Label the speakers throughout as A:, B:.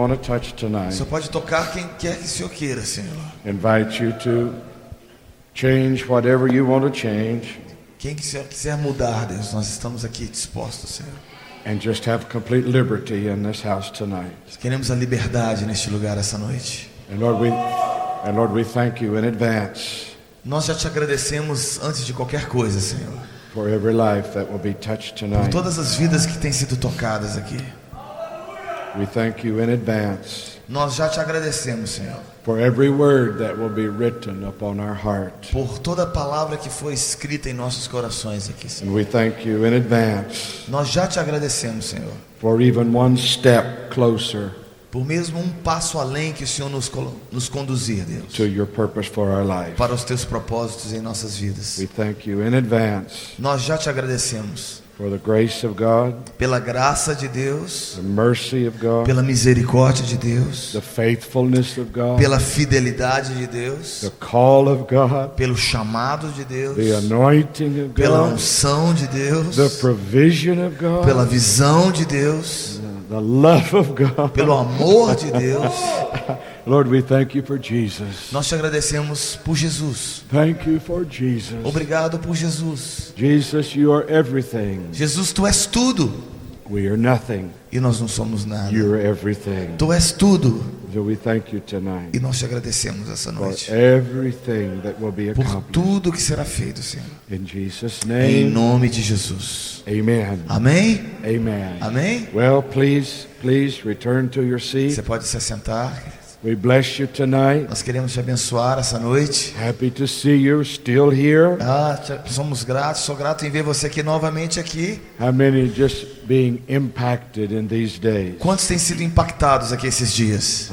A: want to touch
B: O
A: tonight.
B: Senhor pode tocar quem quer que o Senhor queira, Senhor.
A: Invite you to change whatever you want to change
B: Quem que o Senhor quiser mudar, Deus, nós estamos aqui dispostos, Senhor.
A: and just have complete liberty in this house tonight.
B: Queremos a liberdade neste lugar essa noite.
A: And Lord, we thank you in advance
B: Nós já te agradecemos antes de qualquer coisa, Senhor,
A: for every life that will be touched
B: por
A: tonight.
B: todas as vidas que têm sido tocadas aqui.
A: We thank you in advance
B: Nós já te agradecemos, Senhor,
A: for every word that will be written upon our heart.
B: por toda a palavra que foi escrita em nossos corações aqui, Senhor.
A: And we thank you in advance
B: Nós já te agradecemos, Senhor,
A: for even one step closer
B: por mesmo um passo além que o Senhor nos conduzir, Deus,
A: to your purpose for our life.
B: para os teus propósitos em nossas vidas.
A: We thank you in advance
B: Nós já te agradecemos
A: for the grace of God,
B: pela graça de Deus,
A: the mercy of God,
B: pela misericórdia de Deus,
A: the faithfulness of God,
B: pela fidelidade de Deus,
A: the call of God,
B: pelo chamado de Deus,
A: the anointing of
B: pela
A: God,
B: unção de Deus,
A: the provision of God,
B: pela visão de Deus,
A: the love of God.
B: pelo amor de Deus.
A: Lord, we thank you for Jesus.
B: Nós te agradecemos por Jesus.
A: Thank you for Jesus.
B: Obrigado por Jesus.
A: Jesus, you are everything.
B: Jesus, tu és tudo
A: We are nothing.
B: e nós não somos nada.
A: You are everything.
B: Tu és tudo
A: So we thank you tonight
B: e nós te agradecemos essa
A: for
B: noite
A: everything that will be
B: por
A: accomplished.
B: tudo que será feito, Senhor.
A: In Jesus'
B: Em
A: name,
B: nome de Jesus.
A: amen.
B: Amém?
A: Amen.
B: Amém?
A: Well, please return to your seat.
B: Você pode se assentar.
A: We bless you tonight.
B: Nós queremos te abençoar essa noite.
A: Happy to see you still here.
B: Somos gratos, sou grato em ver você aqui novamente aqui.
A: How many just being impacted in these days?
B: Quantos têm sido impactados aqui esses dias?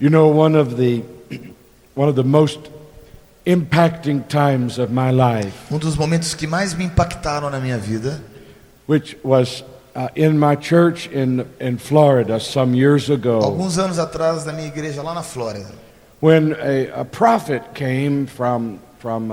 A: You know, one of the most impacting times of my life,
B: Um dos momentos que mais me impactaram na minha vida,
A: which was in my church in Florida some years ago,
B: alguns anos atrás na minha igreja lá na Flórida,
A: when a prophet came from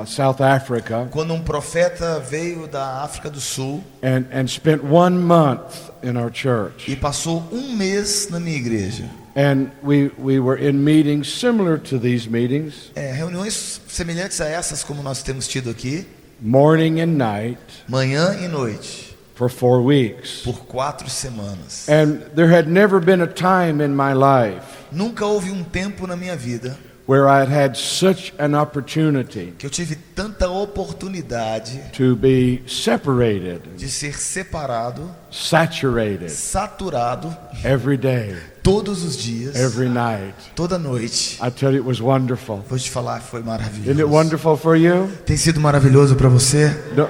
A: South Africa
B: quando um profeta veio da África do Sul
A: and spent 1 month in our church.
B: e passou um mês na minha igreja.
A: And we were in meetings similar to these meetings,
B: Reuniões semelhantes a essas como nós temos tido aqui,
A: morning and night,
B: manhã e noite,
A: for 4 weeks.
B: por 4 semanas.
A: And there had never been a time in my life
B: Nunca houve um tempo na minha vida
A: where I had such an opportunity
B: que eu tive tanta oportunidade
A: to be separated,
B: de ser separado,
A: saturated
B: saturado,
A: every day,
B: todos os dias,
A: every night.
B: toda noite.
A: I tell you, it was wonderful.
B: Vou te falar, foi
A: Isn't it
B: maravilhoso.
A: wonderful for you?
B: Tem sido maravilhoso para você?
A: No-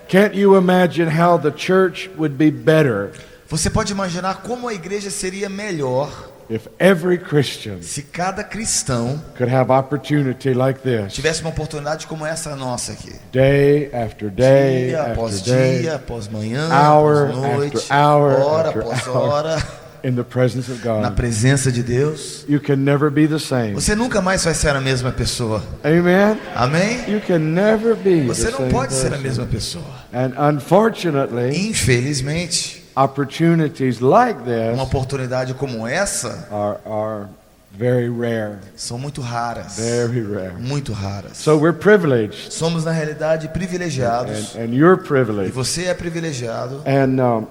A: Can't you imagine how the church would be better
B: Você pode imaginar como a igreja seria melhor
A: if every Christian
B: se cada cristão
A: could have opportunity like this,
B: tivesse uma oportunidade como essa nossa aqui.
A: day after day
B: Dia após
A: after day,
B: dia, após manhã,
A: hour
B: após noite,
A: after hour
B: hora
A: after
B: após
A: hour.
B: hora,
A: in the presence of
B: na
A: God?
B: presença de Deus.
A: You can never be the same.
B: Você nunca mais vai ser a mesma pessoa.
A: Amen?
B: Amém?
A: You can never be
B: Você
A: the
B: não
A: same
B: pode ser a
A: person.
B: mesma pessoa.
A: And unfortunately,
B: Infelizmente,
A: opportunities like
B: uma
A: this
B: oportunidade como essa
A: are very rare.
B: são muito raras.
A: Very rare.
B: Muito raras.
A: So we're privileged,
B: Somos na realidade privilegiados.
A: and you're
B: E
A: privileged.
B: você é privilegiado.
A: And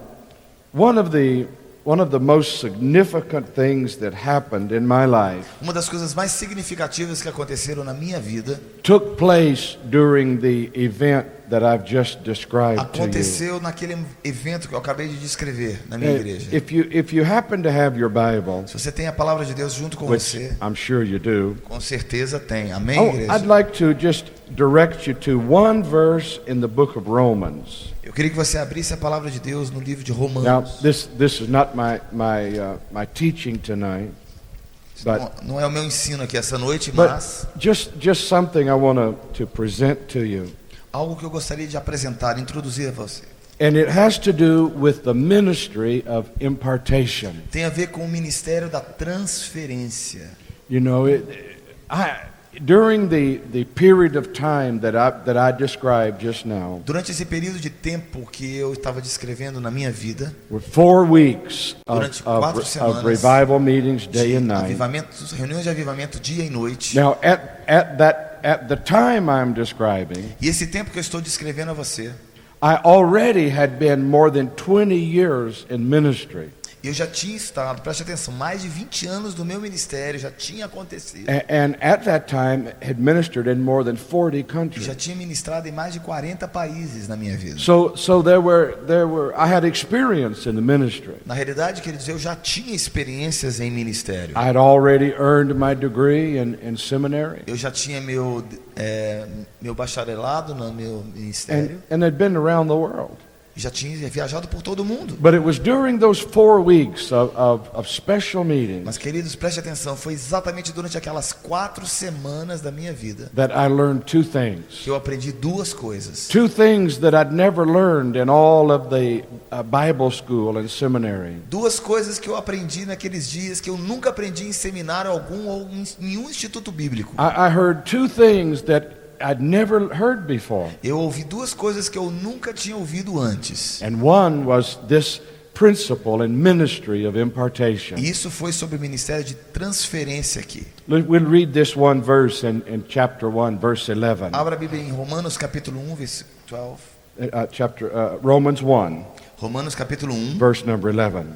A: one of the most significant things that happened in my life
B: Uma das coisas mais significativas que aconteceram na minha vida
A: took place during the event that I've just described to you.
B: aconteceu naquele evento que eu acabei de descrever na minha igreja.
A: If you happen to have your Bible,
B: Se você tem a palavra de Deus junto com
A: which
B: você,
A: I'm sure you do,
B: com certeza tem. Amém,
A: I'd
B: igreja?
A: like to just direct you to one verse in the book of Romans.
B: Eu queria que você abrisse a palavra de Deus no livro de
A: Now,
B: Romanos.
A: this is not my teaching tonight, but
B: Não é o meu ensino aqui essa noite,
A: but
B: mas
A: just something I want to present to you.
B: algo que eu gostaria de apresentar, introduzir a você.
A: And it has to do with the ministry of impartation.
B: Tem a ver com o ministério da transferência.
A: You know, during the period of time that I described just now,
B: Durante esse período de tempo que eu estava descrevendo na minha vida,
A: with 4 weeks
B: Durante 4 semanas
A: of revival meetings day
B: de
A: and night.
B: avivamentos, reuniões de avivamento dia e noite.
A: Now, at the time I'm describing,
B: E esse tempo que eu estou descrevendo a você,
A: I already had been more than 20 years in ministry.
B: eu já tinha estado, preste atenção, mais de 20 anos do meu ministério já tinha acontecido.
A: And at that time had ministered in more than 40
B: E já
A: countries.
B: tinha ministrado em mais de 40 países na minha vida.
A: So I had experience in the ministry.
B: Na realidade, queridos, eu já tinha experiências em ministério.
A: I had already earned my degree in seminary
B: Eu já tinha meu bacharelado no meu ministério.
A: and had been around the world.
B: Já tinha viajado por todo o mundo.
A: But it was during those 4 weeks of special meetings
B: Mas, queridos, preste atenção, foi exatamente durante aquelas 4 semanas da minha vida
A: that I learned 2 things.
B: que eu aprendi 2 coisas.
A: 2 things that I'd never learned in all of the Bible school and seminary.
B: 2 coisas que eu aprendi naqueles dias que eu nunca aprendi em seminário algum ou em nenhum instituto bíblico.
A: I heard 2 things that I'd never heard before.
B: Eu ouvi 2 coisas que eu nunca tinha ouvido antes.
A: And one was this principle in ministry of impartation.
B: E isso foi sobre o ministério de transferência aqui.
A: We'll read this one verse in chapter 1, verse 11.
B: Abra a Bíblia em Romanos capítulo 1, versículo 12.
A: Romans 1,
B: Romanos capítulo 1,
A: verse number 11.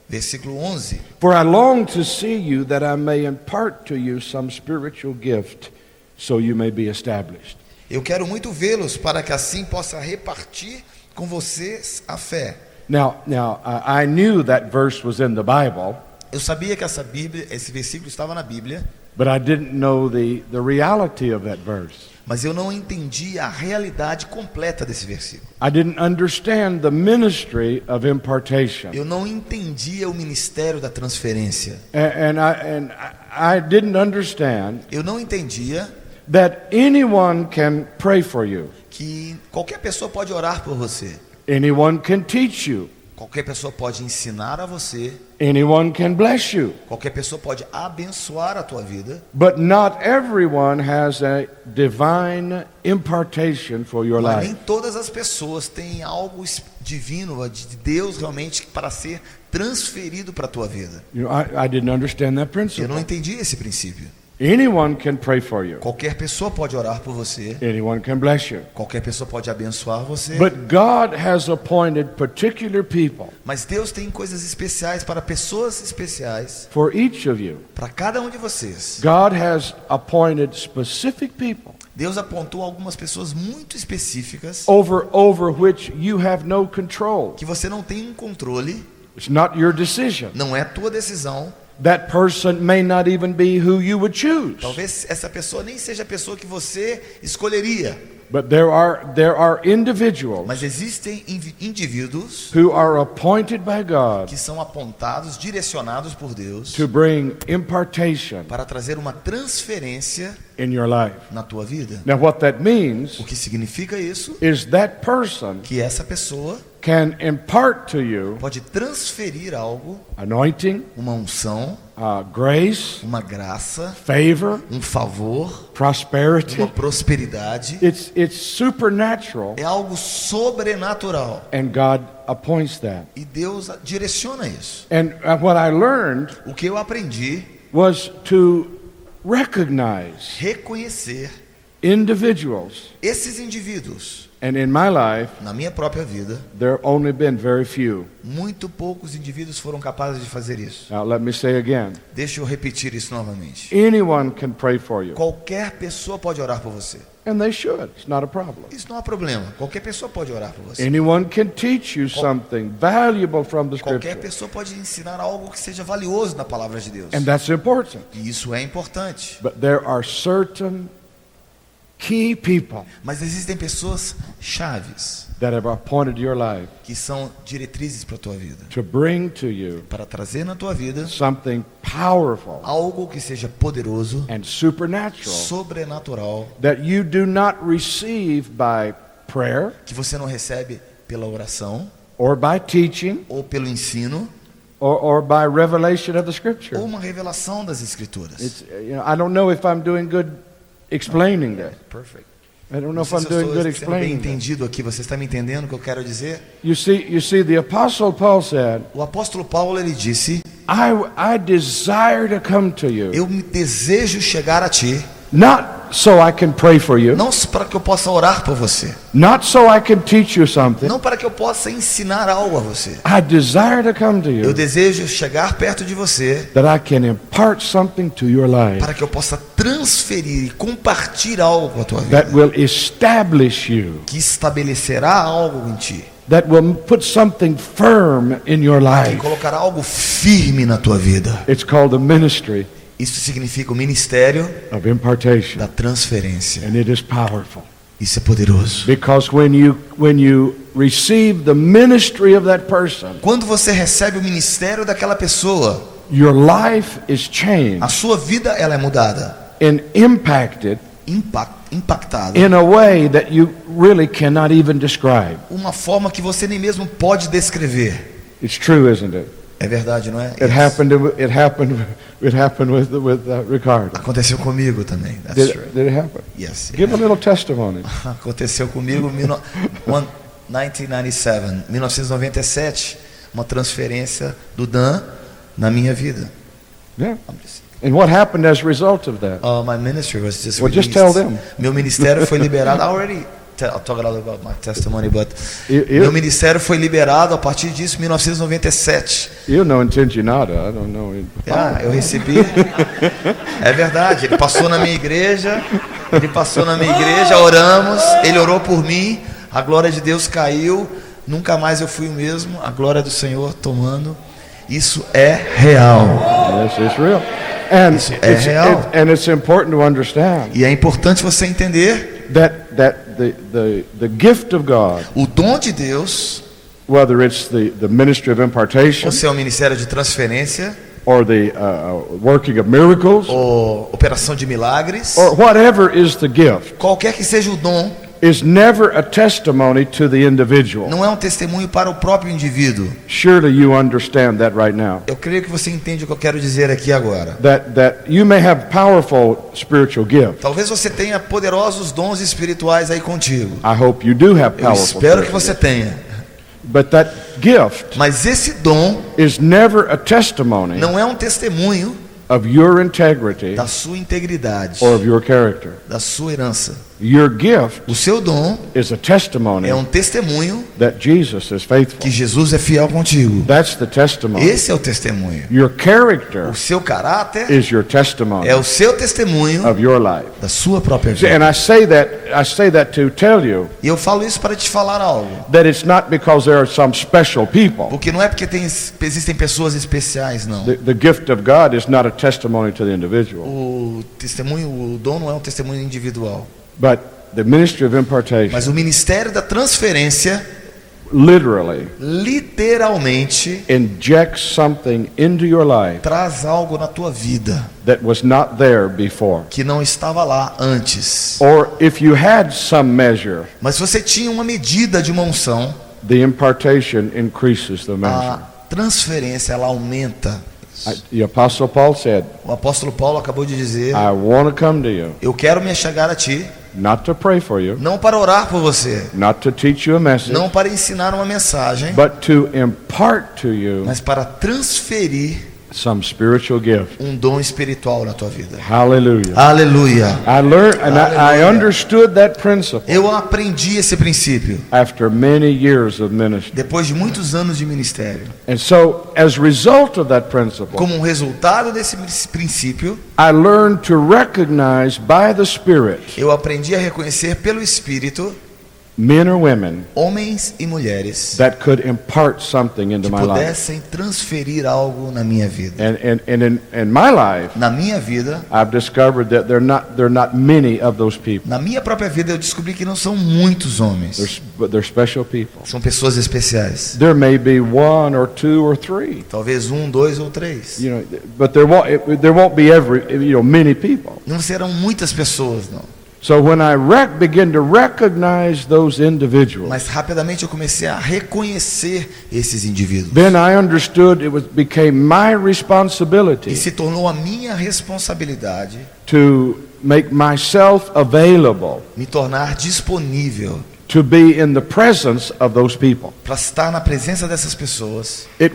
B: versículo 11.
A: For I long to see you that I may impart to you some spiritual gift, so you may be established.
B: Eu quero muito vê-los para que assim possa repartir com vocês a fé.
A: Now, I knew that verse was in the Bible,
B: Eu sabia que esse versículo estava na Bíblia,
A: but I didn't know the reality of that verse.
B: mas eu não entendi a realidade completa desse versículo.
A: I didn't understand the ministry of impartation.
B: Eu não entendia o ministério da transferência.
A: And I didn't understand
B: Eu não entendia
A: that anyone can pray for you.
B: que qualquer pessoa pode orar por você.
A: Anyone can teach you.
B: Qualquer pessoa pode ensinar a você.
A: Anyone can bless you.
B: Qualquer pessoa pode abençoar a tua vida.
A: But not everyone has a divine impartation for your
B: Mas nem
A: life.
B: todas as pessoas têm algo divino, de Deus realmente, para ser transferido para a tua vida.
A: You know, I didn't understand that
B: Eu não
A: principle.
B: entendi esse princípio.
A: Anyone can pray for you.
B: Qualquer pessoa pode orar por você.
A: Anyone can bless you.
B: Qualquer pessoa pode abençoar você.
A: But God has appointed particular people
B: Mas Deus tem coisas especiais para pessoas especiais,
A: for each of you.
B: para cada um de vocês.
A: God has appointed specific people
B: Deus apontou algumas pessoas muito específicas
A: over which you have no control.
B: que você não tem um controle,
A: It's not your decision.
B: não é tua decisão.
A: That person may not even be who you would choose.
B: Talvez essa pessoa nem seja a pessoa que você escolheria.
A: But there are individuals
B: Mas existem indivíduos
A: who are appointed by God
B: que são apontados, direcionados por Deus
A: to bring impartation
B: para trazer uma transferência
A: in your life.
B: na tua vida.
A: Now what that means
B: O que significa isso?
A: is that person
B: Que essa pessoa
A: can impart to you
B: pode transferir algo,
A: anointing,
B: uma unção,
A: grace,
B: uma graça,
A: favor,
B: um favor,
A: prosperity.
B: uma prosperidade.
A: It's supernatural,
B: É algo sobrenatural.
A: and God appoints that.
B: E Deus direciona isso.
A: And what I learned
B: O que eu aprendi,
A: was to recognize
B: reconhecer
A: individuals.
B: esses indivíduos.
A: And in my life,
B: Na minha própria vida,
A: there have only been very few.
B: muito poucos indivíduos foram capazes de fazer isso.
A: Now, let me say again.
B: Deixa eu repetir isso novamente.
A: Anyone can pray for you.
B: Qualquer pessoa pode orar por você.
A: And they should. It's not a problem.
B: Isso não é problema. Qualquer pessoa pode orar por você.
A: Anyone can teach you something valuable from the
B: Qualquer
A: Scripture.
B: pessoa pode ensinar algo que seja valioso na palavra de Deus.
A: And that's important.
B: E isso é importante.
A: But there are certain key people
B: Mas existem pessoas chaves
A: that have appointed your life
B: que são diretrizes para a tua vida.
A: to bring to you
B: Para trazer na tua vida
A: something powerful
B: algo que seja poderoso,
A: and supernatural
B: sobrenatural,
A: that you do not receive by prayer
B: que você não recebe pela oração
A: or by teaching
B: ou pelo ensino
A: or by revelation of the Scripture.
B: ou uma revelação das Escrituras.
A: I don't know if I'm doing good explaining that.
B: Perfect.
A: I don't know
B: Não
A: if
B: sei
A: I'm
B: se eu
A: doing good
B: estou sendo bem
A: explaining that.
B: entendido aqui. Você está me entendendo o que eu quero dizer?
A: You see, the Apostle Paul said,
B: O apóstolo Paulo, ele disse:
A: I desire to come to you,
B: eu me desejo chegar a ti,
A: not so I can pray for you,
B: não para que eu possa orar por você,
A: not so I can teach you something.
B: não para que eu possa ensinar algo a você.
A: I desire to come to
B: Eu
A: you
B: desejo chegar perto de você
A: that I can impart something to your life
B: para que eu possa transferir e compartilhar algo com a tua
A: that
B: vida,
A: will establish you,
B: que estabelecerá algo em ti,
A: that will put something firm in your
B: que
A: life.
B: colocará algo firme na tua vida.
A: It's called the ministry
B: Isso significa o ministério
A: of impartation,
B: da transferência.
A: and it is powerful.
B: Isso é poderoso.
A: Because when you receive the ministry of that person,
B: Quando você recebe o ministério daquela pessoa,
A: your life is changed
B: a sua vida ela é mudada,
A: and impacted
B: impactada,
A: in a way that you really cannot even describe.
B: uma forma que você nem mesmo pode descrever.
A: It's true, isn't it?
B: É verdade, não é?
A: It happened. It happened with Ricardo.
B: Aconteceu comigo também. That's true.
A: Did it happen?
B: Yes.
A: Give a little testimony.
B: Aconteceu comigo em 1997, uma transferência do Dan na minha vida.
A: Yeah. And what happened as a result of that?
B: My ministry was just
A: Well,
B: released.
A: just tell them.
B: Meu ministério foi liberado. I already talked a lot about my testimony, but
A: Eu-
B: meu ministério foi liberado a partir disso em 1997.
A: You não entendi nada. I don't know.
B: Eu recebi. É verdade. Ele passou na minha igreja. Oramos. Ele orou por mim. A glória de Deus caiu. Nunca mais eu fui o mesmo. A glória do Senhor tomando. Isso é real.
A: Yes, it's real. And
B: Isso é real.
A: and it's important to understand
B: E é importante você entender
A: that the gift of God,
B: o dom de Deus,
A: whether it's the ministry of impartation
B: ou seu ministério de transferência,
A: or the working of miracles,
B: ou operação de milagres,
A: or whatever is the gift,
B: qualquer que seja o dom,
A: is never a testimony to the individual.
B: não é um testemunho para o próprio indivíduo.
A: Surely you understand that right now.
B: Eu creio que você entende o que eu quero dizer aqui agora.
A: That you may have powerful spiritual gifts.
B: Talvez você tenha poderosos dons espirituais aí contigo.
A: I hope you do have
B: Eu
A: powerful
B: espero que
A: spiritual
B: você
A: gifts.
B: tenha.
A: But that gift
B: Mas esse dom
A: is never a testimony
B: não é um testemunho
A: of your integrity
B: da sua integridade,
A: or of your character.
B: da sua herança.
A: Your gift
B: O seu dom
A: is a testimony
B: é um testemunho
A: that Jesus is faithful.
B: que Jesus é fiel contigo.
A: That's the testimony.
B: Esse é o testemunho.
A: Your character
B: O seu caráter
A: is your testimony
B: é o seu testemunho
A: of your life.
B: da sua própria
A: See,
B: vida.
A: and I say that to tell you
B: E eu falo isso para te falar algo.
A: that it's not because there are some special people.
B: Porque não é porque existem pessoas especiais, não.
A: The gift of God is not a testimony to the individual,
B: O testemunho, o dom não é um testemunho individual.
A: but the ministry of impartation
B: Mas o ministério da transferência
A: literally
B: literalmente
A: injects something into your life
B: traz algo na tua vida
A: that was not there before.
B: que não estava lá antes.
A: Or if you had some measure,
B: Mas se você tinha uma medida de uma unção,
A: the impartation increases the measure.
B: a transferência ela aumenta.
A: The Apostle Paul said,
B: O apóstolo Paulo acabou de dizer:
A: I want to come to you,
B: eu quero me chegar a ti,
A: not to pray for you,
B: não para orar por você,
A: not to teach you a message,
B: não para ensinar uma mensagem,
A: but to impart to you
B: mas para transferir
A: some spiritual gift.
B: dom espiritual na tua vida.
A: Hallelujah.
B: Aleluia.
A: I learned and I
B: Hallelujah.
A: understood that principle
B: Eu aprendi esse princípio
A: after many years of ministry.
B: depois de muitos anos de ministério.
A: And so, as a result of that principle,
B: Como um resultado desse princípio,
A: I learned to recognize by the Spirit
B: eu aprendi a reconhecer pelo Espírito
A: men or women
B: homens e mulheres
A: that could impart something into
B: que
A: my life.
B: pudessem transferir algo na minha vida.
A: And in my life,
B: Na minha vida,
A: I've discovered that there are not many of those people.
B: na minha própria vida, eu descobri que não são muitos homens.
A: But they're special people.
B: São pessoas especiais.
A: There may be one or two or three,
B: Talvez 1, 2 ou 3.
A: but there won't be many people.
B: Não serão muitas pessoas, não.
A: So when I begin to recognize those individuals,
B: Mas rapidamente eu comecei a reconhecer esses indivíduos.
A: then I understood became my
B: E
A: responsibility
B: se tornou a minha responsabilidade
A: to make myself available
B: me tornar disponível
A: to be in the presence of those people.
B: para estar na presença dessas pessoas.
A: It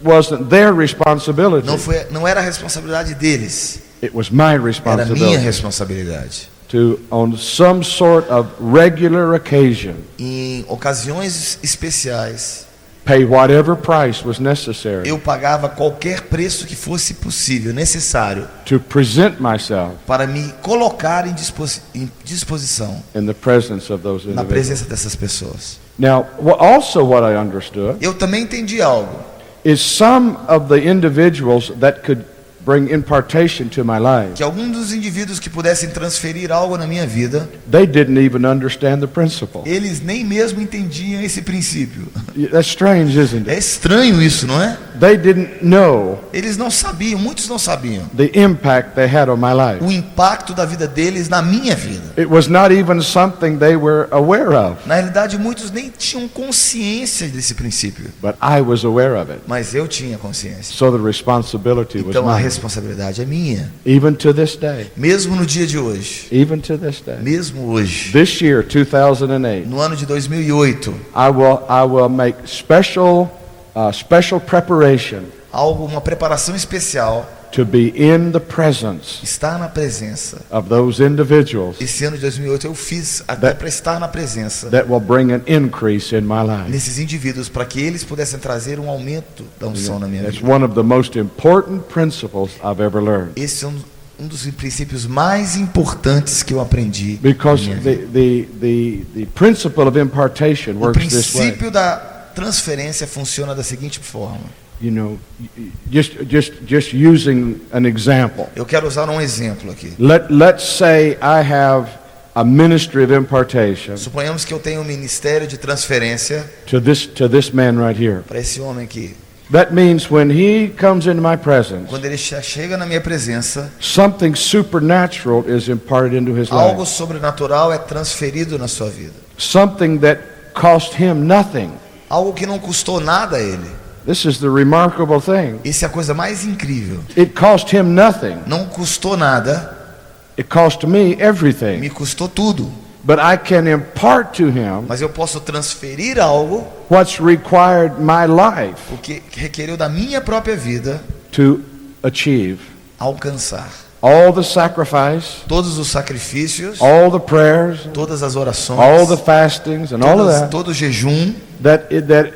A: wasn't their responsibility.
B: Não era a responsabilidade deles,
A: It was my
B: era a minha
A: responsibility
B: responsabilidade.
A: to, on some sort of regular occasion,
B: Em ocasiões especiais,
A: pay whatever price was necessary
B: eu pagava qualquer preço que fosse possível, necessário,
A: to present myself
B: para me colocar em disposição
A: in the presence of those
B: na
A: individuals.
B: presença dessas pessoas.
A: Now, also what I understood
B: Eu também entendi algo.
A: is some of the individuals that could bring impartation to my life,
B: Que algum dos indivíduos que pudessem transferir algo na minha vida,
A: they didn't even understand the principle.
B: eles nem mesmo entendiam esse princípio.
A: That's strange, isn't
B: É
A: it?
B: estranho isso, não é?
A: They didn't know
B: Eles não sabiam, muitos não sabiam
A: the impact they had on my life.
B: o impacto da vida deles na minha vida.
A: It was not even something they were aware of,
B: Na realidade, muitos nem tinham consciência desse princípio,
A: but I was aware of it.
B: mas eu tinha consciência.
A: So the responsibility was
B: Então a
A: mine,
B: responsabilidade é minha,
A: even to this day.
B: mesmo no dia de hoje,
A: Even to this day.
B: mesmo hoje.
A: This year, 2008,
B: No ano de 2008,
A: I will make special preparation
B: uma preparação especial,
A: to be in the presence
B: estar na presença.
A: of those individuals
B: Esse ano de 2008 eu fiz até para estar na presença
A: that will bring an increase in my life.
B: desses indivíduos, para que eles pudessem trazer um aumento da unção na minha
A: It's
B: vida.
A: one of the most important principles I've ever learned.
B: Esse é um dos princípios mais importantes que eu aprendi. na
A: Because
B: minha vida.
A: the principle of impartation
B: O
A: works this way.
B: princípio da transferência funciona da seguinte forma.
A: You know, just using an example.
B: Eu quero usar um exemplo aqui.
A: Let's say I have a ministry of impartation
B: Suponhamos que eu tenho um ministério de transferência
A: to this man right here.
B: para esse homem aqui.
A: That means when he comes into my presence,
B: Quando ele chega na minha presença,
A: something supernatural is imparted into his
B: algo
A: life.
B: sobrenatural é transferido na sua vida.
A: Something that cost him nothing.
B: Algo que não custou nada a ele.
A: This is the remarkable thing.
B: Isso é a coisa mais incrível.
A: It cost him nothing.
B: Não custou nada,
A: It cost me everything.
B: me custou tudo.
A: But I can impart to him
B: Mas eu posso transferir algo,
A: what's required my life
B: o que requereu da minha própria vida,
A: to achieve.
B: alcançar.
A: All the sacrifice,
B: Todos os sacrifícios,
A: all the prayers,
B: todas as orações,
A: all the fastings, and all of that
B: todo o jejum
A: that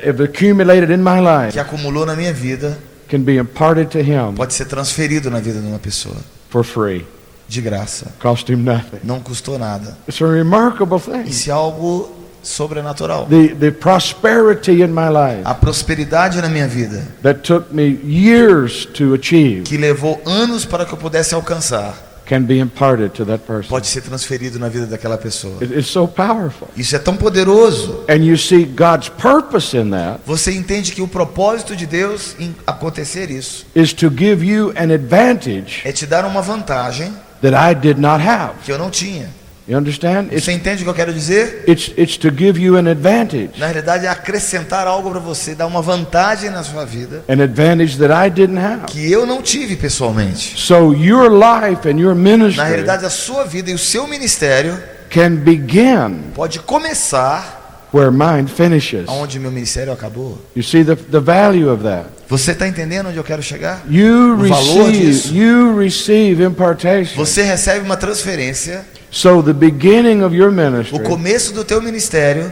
A: have accumulated in my life
B: que acumulou na minha vida
A: can be imparted to him
B: pode ser transferido na vida de uma pessoa,
A: for free.
B: de graça.
A: Cost him nothing.
B: Não custou nada.
A: It's a remarkable thing.
B: Isso é algo sobrenatural.
A: The prosperity in my life
B: A prosperidade na minha vida,
A: that took me years to achieve
B: que levou anos para que eu pudesse alcançar,
A: can be imparted to that person.
B: pode ser transferido na vida daquela pessoa.
A: It's so powerful.
B: Isso é tão poderoso.
A: And you see God's purpose in that
B: Você entende que o propósito de Deus em acontecer isso
A: is to give you an advantage
B: é te dar uma vantagem
A: that I did not have.
B: que eu não tinha.
A: You understand?
B: Você entende o que eu quero dizer?
A: It's to give you an advantage.
B: Na realidade é acrescentar algo para você, dar uma vantagem na sua vida
A: An advantage that I didn't have.
B: que eu não tive pessoalmente.
A: So your life and your
B: Na
A: ministry
B: realidade a sua vida e o seu ministério
A: can begin
B: pode começar
A: where mine finishes.
B: onde meu ministério acabou.
A: You see the value of that.
B: Você está entendendo onde eu quero chegar?
A: You
B: O valor disso.
A: receive impartation.
B: Você recebe uma transferência.
A: So the beginning of your
B: O
A: ministry
B: começo do teu ministério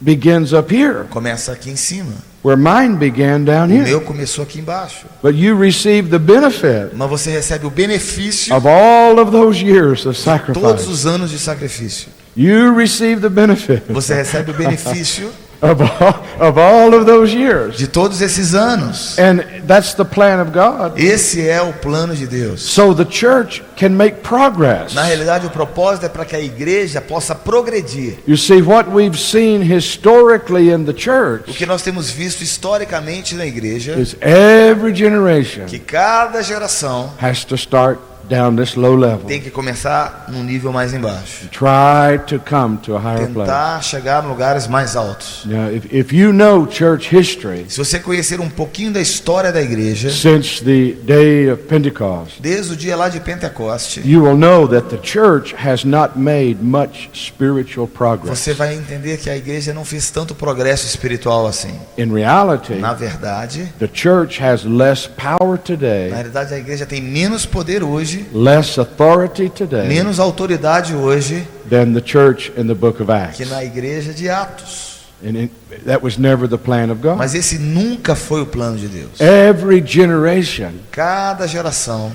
A: begins up here,
B: começa aqui em cima.
A: where mine began down
B: O
A: here.
B: meu começou aqui embaixo.
A: But you receive the benefit
B: Mas você recebe o benefício
A: of all of those years of
B: de todos
A: sacrifice.
B: os anos de sacrifício.
A: You receive the benefit
B: Você recebe o benefício
A: of all of those years.
B: de todos esses anos.
A: And that's the plan of God.
B: Esse é o plano de Deus.
A: So the church can make progress.
B: Na realidade, o propósito é para que a igreja possa progredir.
A: You see, what we've seen historically in the
B: O
A: church
B: que nós temos visto historicamente na igreja,
A: is every generation
B: que cada geração
A: has to start down this low level.
B: tem que começar num nível mais embaixo.
A: Try to come to a higher place.
B: Tentar chegar em lugares mais altos.
A: Now, if you know church history
B: Se você conhecer um pouquinho da história da igreja,
A: since the day of Pentecost,
B: desde o dia lá de Pentecoste,
A: you will know that the church has not made much spiritual progress.
B: você vai entender que a igreja não fez tanto progresso espiritual assim.
A: In reality,
B: Na verdade,
A: the church has less power
B: na
A: today,
B: realidade a igreja tem menos poder hoje,
A: less authority today
B: menos autoridade hoje
A: than the church in the book of Acts.
B: que na igreja de Atos.
A: And that was never the plan of God.
B: Mas esse nunca foi o plano de Deus.
A: Every generation
B: Cada geração,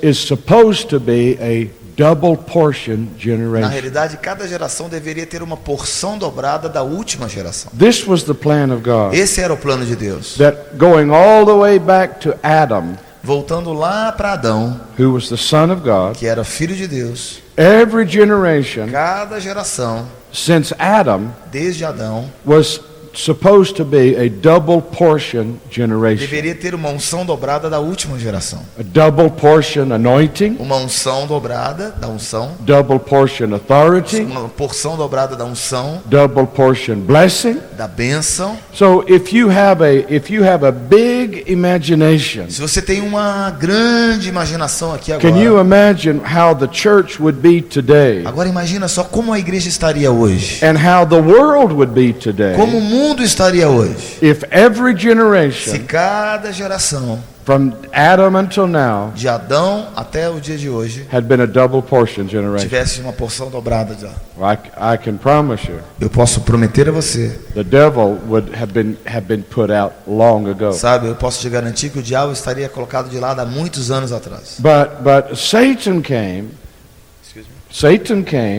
A: is supposed to be a double portion
B: na
A: generation.
B: realidade, cada geração deveria ter uma porção dobrada da última geração.
A: This was the plan of God.
B: Esse era o plano de Deus.
A: That going all the way back to Adam,
B: Voltando lá para Adão,
A: who was the son of God,
B: que era filho de Deus,
A: every generation
B: cada geração,
A: since Adam
B: desde Adão,
A: was supposed to be a double portion generation.
B: deveria ter uma unção dobrada da última geração.
A: A double portion anointing,
B: Uma unção dobrada da unção,
A: double portion authority,
B: uma porção dobrada da unção,
A: double portion blessing.
B: da bênção.
A: So if you have a big imagination,
B: Se você tem uma grande imaginação aqui
A: can you
B: agora,
A: imagine how the church would be today
B: agora imagina só como a igreja estaria hoje,
A: and how the world would be today
B: como o mundo estaria hoje,
A: if every
B: se
A: generation
B: cada geração,
A: from Adam until now
B: de Adão até o dia de hoje,
A: had been a double portion generation?
B: tivesse uma porção dobrada de.
A: I can promise you,
B: Eu posso prometer a você,
A: the devil would have been put out long ago.
B: sabe, eu posso te garantir que o diabo estaria colocado de lado há muitos anos atrás.
A: But Satan came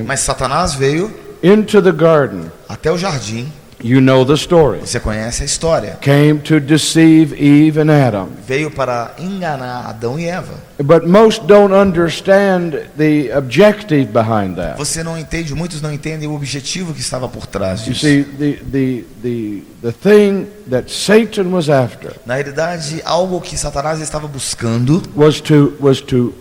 B: Mas Satanás veio
A: into the garden.
B: até o jardim.
A: You know the story.
B: Você conhece a história.
A: Came to deceive Eve and Adam.
B: Veio para enganar Adão e Eva.
A: But most don't understand the objective behind that.
B: Você não entende, muitos não entendem o objetivo que estava por trás
A: You
B: disso.
A: see, the thing that Satan was after
B: Na realidade, algo que Satanás estava buscando
A: was to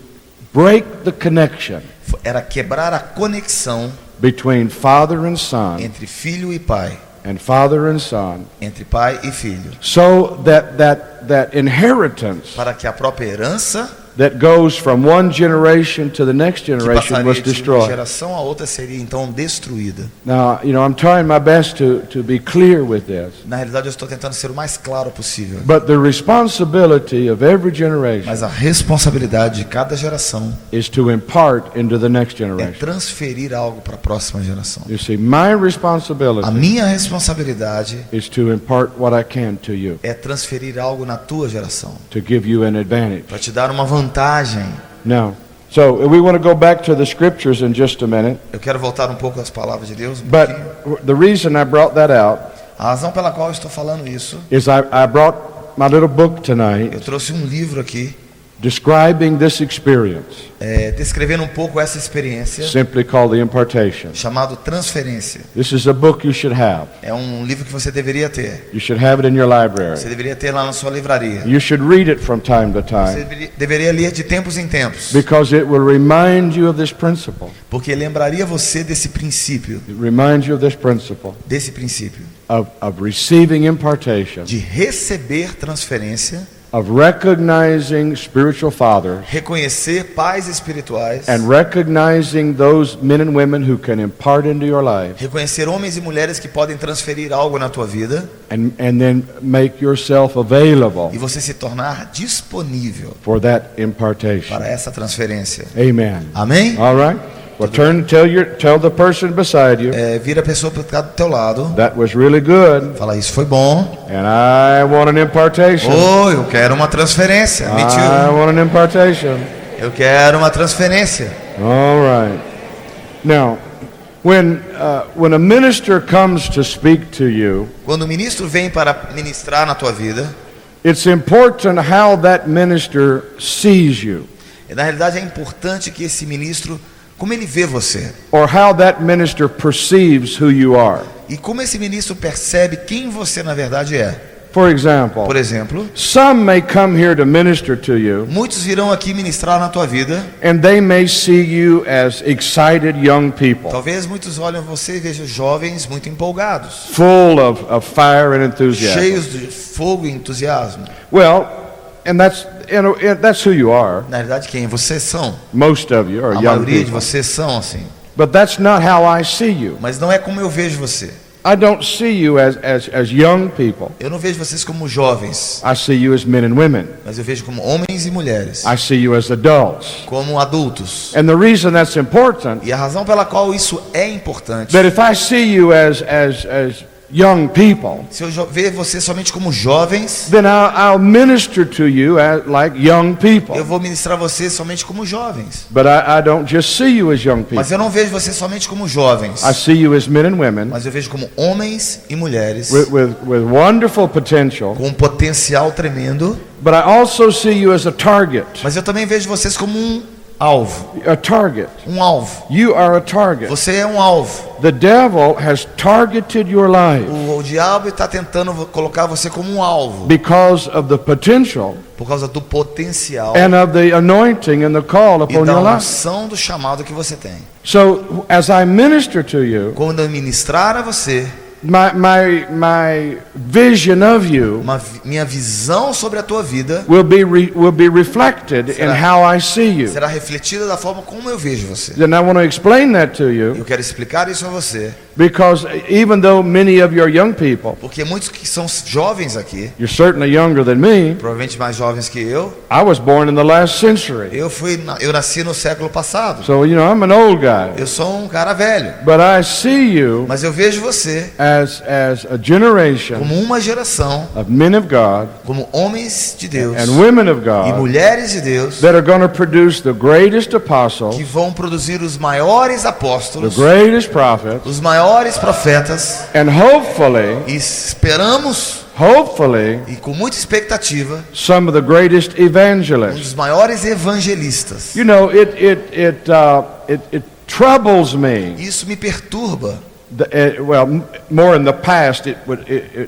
A: break the connection
B: era quebrar a conexão
A: between father and son
B: entre filho e pai,
A: and father and son,
B: entre pai e filho,
A: so that inheritance
B: para que a própria herança
A: that goes from one generation to the next
B: que
A: generation
B: passaria
A: was
B: de uma
A: destroyed.
B: geração a outra seria então destruída.
A: Now, I'm trying my best to be clear with this.
B: Na realidade, eu estou tentando ser o mais claro possível.
A: But the responsibility of every generation
B: Mas a responsabilidade de cada geração
A: is to impart into the next
B: é
A: generation.
B: transferir algo para a próxima geração.
A: You see, my
B: A
A: responsibility
B: minha responsabilidade
A: is to impart what I can to you,
B: é transferir algo na tua geração,
A: to give you an advantage.
B: para te dar uma vantagem.
A: Now, so we want to go back to the scriptures in just a minute.
B: Eu quero voltar um pouco às palavras de Deus.
A: But the reason I brought that out
B: A razão pela qual eu estou falando isso,
A: is I brought my little book tonight
B: eu trouxe um livro aqui,
A: describing this experience,
B: descrevendo um pouco essa experiência,
A: simply called The Impartation.
B: chamado Transferência.
A: This is a book you should have.
B: É um livro que você deveria ter.
A: You should have it in your
B: Você
A: library.
B: deveria ter lá na sua livraria.
A: You should read it from time to
B: Você
A: time
B: deveria ler de tempos em tempos,
A: because it will remind you of this principle.
B: porque lembraria você desse princípio,
A: It reminds you of this principle of receiving impartation,
B: de receber transferência,
A: of recognizing spiritual fathers,
B: reconhecer pais espirituais,
A: and recognizing those men and women who can impart into your life,
B: reconhecer homens e mulheres que podem transferir algo na tua vida
A: and then make yourself available
B: e você se tornar disponível
A: for that impartation.
B: para essa transferência.
A: Amen.
B: Amém?
A: All right. Well, tell the person beside you,
B: Vira a pessoa para do teu lado,
A: that was really good,
B: fala, isso foi bom.
A: and I want an impartation.
B: Oh, eu quero uma transferência. Me
A: I
B: too.
A: want an impartation.
B: Eu quero uma transferência.
A: All right. Now, when a minister comes to speak to you,
B: Quando o ministro vem para ministrar na tua vida,
A: it's important how that minister sees you,
B: na realidade é importante que esse ministro, como ele vê você,
A: or how that minister perceives who you are.
B: e como esse ministro percebe quem você na verdade é.
A: For example,
B: Por exemplo,
A: some may come here to minister to you,
B: muitos virão aqui ministrar na tua vida.
A: and they may see you as excited young people,
B: Talvez muitos olhem você e vejam jovens muito empolgados,
A: full of fire and enthusiasm.
B: cheios de fogo e entusiasmo.
A: Well, and that's who you are.
B: Na verdade, quem vocês são?
A: Most of you are
B: A
A: young
B: maioria de
A: people.
B: vocês são assim.
A: But that's not how I see you.
B: Mas não é como eu vejo você.
A: I don't see you as young people.
B: Eu não vejo vocês como jovens,
A: I see you as men and women.
B: mas eu vejo como homens e mulheres,
A: I see you as adults.
B: como adultos.
A: And the reason that's important,
B: E a razão pela qual isso é importante,
A: that if I see you as young people,
B: se eu ver você somente como jovens,
A: then I'll minister to you like young people.
B: eu vou ministrar você somente como jovens.
A: But I don't just see you as young people.
B: Mas eu não vejo você somente como jovens,
A: I see you as men and women
B: mas eu vejo como homens e mulheres
A: with wonderful potential.
B: com um potencial tremendo.
A: But I also see you as a target.
B: Mas eu também vejo vocês como um alvo.
A: A target.
B: Um alvo.
A: You are a target.
B: Você é um alvo.
A: The devil has targeted your life
B: O diabo está tentando colocar você como um alvo
A: because of the potential
B: por causa do potencial
A: and of the anointing and the call
B: e
A: upon
B: da
A: your life.
B: unção do chamado que você tem.
A: So as I minister to you,
B: Quando eu ministrar a você,
A: my vision of you
B: minha visão sobre a tua vida
A: will be reflected in how I see you.
B: será refletida da forma como eu vejo você.
A: Then I want to explain that to you
B: Eu quero explicar isso a você,
A: because even though many of you are young people,
B: porque muitos que são jovens aqui,
A: you're certainly younger than me.
B: provavelmente mais jovens que eu
A: I was born in the last century.
B: eu nasci no século passado.
A: So, I'm an old guy.
B: Eu sou um cara velho,
A: But I see you
B: mas eu vejo você
A: as a generation
B: como uma geração,
A: of men of God
B: como homens de Deus
A: and women of
B: e
A: God
B: mulheres de Deus,
A: that are going to produce the greatest
B: que
A: apostles,
B: vão produzir os maiores
A: the
B: apóstolos,
A: greatest prophets,
B: os maiores profetas,
A: and hopefully,
B: e esperamos e com muita expectativa
A: some of the greatest
B: um
A: evangelists.
B: dos maiores evangelistas.
A: It troubles me.
B: Isso me perturba.
A: More in the past, it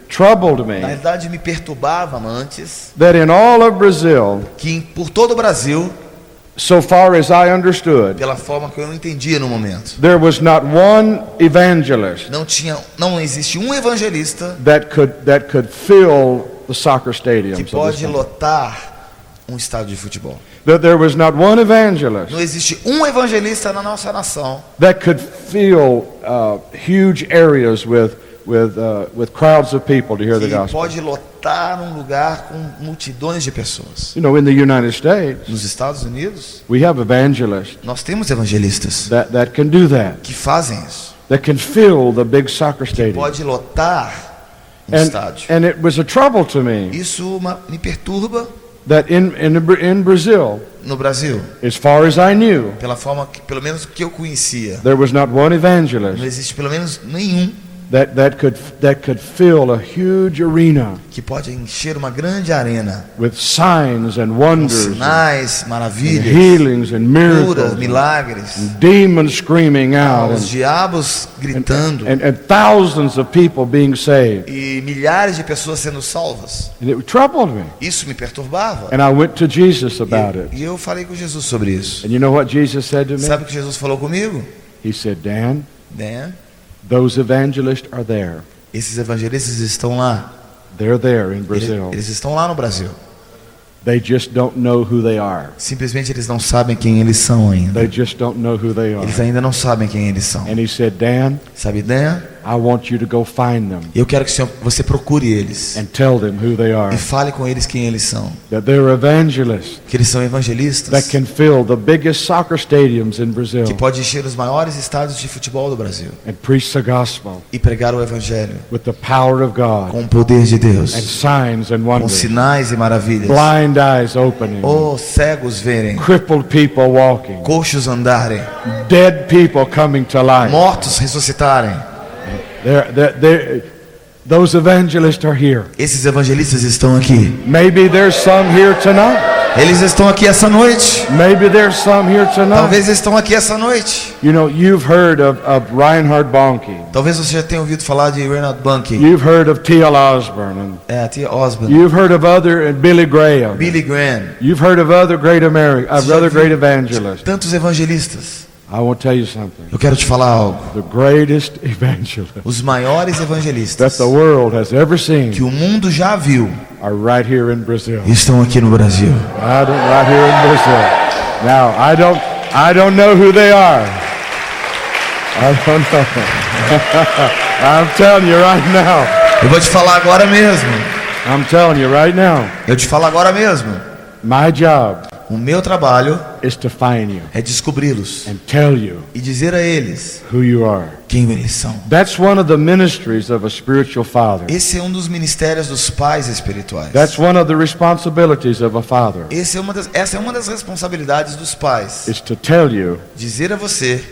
A: troubled
B: Na
A: me
B: verdade, me perturbava antes
A: that in all of Brazil,
B: que por todo o Brasil,
A: so far as I understood,
B: pela forma que eu não entendia no momento,
A: there was not one evangelist
B: não existe um evangelista
A: that could fill the soccer
B: que
A: stadiums of this
B: pode
A: country.
B: lotar um estádio de futebol.
A: That there was not one evangelist
B: Não existe um evangelista na nossa nação
A: that could fill huge areas with crowds of people to hear the
B: que
A: gospel.
B: pode lotar um lugar com multidões de pessoas.
A: In the United States,
B: Nos Estados Unidos,
A: we have evangelists
B: nós temos evangelistas
A: that can do that,
B: que fazem isso,
A: that can fill the big soccer stadium.
B: pode lotar um estádio.
A: And it was a trouble to me
B: Isso me perturba
A: that in Brazil,
B: no Brasil,
A: as far as I knew,
B: pela forma que, pelo menos que eu conhecia,
A: there was not one
B: não
A: evangelist
B: existe pelo menos nenhum
A: that could fill a huge arena
B: que pode encher uma grande arena
A: with signs and
B: com
A: wonders,
B: sinais,
A: and
B: maravilhas,
A: healings and
B: curas,
A: miracles,
B: milagres,
A: demons screaming out,
B: os diabos gritando
A: and thousands of people being saved.
B: e milhares de pessoas sendo salvas.
A: And it troubled me.
B: Isso me perturbava.
A: And I went to Jesus about it.
B: E eu falei com Jesus sobre isso.
A: And you know what Jesus said to me?
B: Sabe o que Jesus falou comigo?
A: He said, Dan,
B: Né?
A: those evangelists are there.
B: Esses evangelistas estão lá.
A: They're there in
B: Eles,
A: Brazil.
B: eles estão lá no Brasil.
A: They just don't know who they are.
B: Simplesmente eles não sabem quem eles são ainda.
A: They just don't know who they are.
B: Eles ainda não sabem quem eles são.
A: And he said, Dan,
B: Sabe, né?
A: I want you to go find them
B: Eu quero que você procure eles
A: and tell them who they are.
B: e fale com eles quem eles são.
A: That they're evangelists
B: Que eles são
A: that
B: evangelistas
A: can fill the biggest soccer stadiums in Brazil
B: que pode encher os maiores estádios de futebol do Brasil
A: and preach the gospel
B: e pregar o evangelho
A: with the power of God
B: com o poder de
A: and
B: Deus,
A: signs and
B: com
A: wonders.
B: sinais e maravilhas.
A: Blind eyes opening,
B: Oh, cegos verem,
A: crippled people walking,
B: coxos andarem,
A: dead people coming to life.
B: mortos ressuscitarem.
A: Those evangelists are here.
B: Esses evangelistas estão aqui.
A: Maybe there's some here tonight.
B: Eles estão aqui essa noite.
A: Maybe there's some here tonight.
B: Talvez eles estão aqui essa noite.
A: You know, you've heard of Reinhard Bonnke.
B: Talvez você já tenha ouvido falar de Reinhard Bonnke.
A: You've heard of T.L. Osborne.
B: A T. Osborne.
A: You've heard of Billy Graham.
B: Billy Graham.
A: You've heard of other great evangelists.
B: Tantos evangelistas.
A: I want to tell you something.
B: Eu quero te falar algo.
A: The greatest evangelists
B: Os maiores
A: that
B: evangelistas
A: the world has ever seen
B: que o mundo já viu
A: are right here in Brazil.
B: estão aqui no Brasil.
A: Right here in Brazil. Now, I don't know who they are. I don't know. I'm telling you right now.
B: Eu vou te falar agora mesmo.
A: I'm telling you right now.
B: Eu te falo agora mesmo.
A: My job
B: O meu trabalho
A: is to find you
B: é descobri-los
A: and tell you
B: e dizer a eles
A: who you are.
B: quem eles são.
A: That's one of the ministries of a spiritual father.
B: Esse é um dos ministérios dos pais espirituais.
A: That's one of the responsibilities of a father.
B: Essa é uma das responsabilidades dos pais.
A: Is to tell you
B: Dizer a você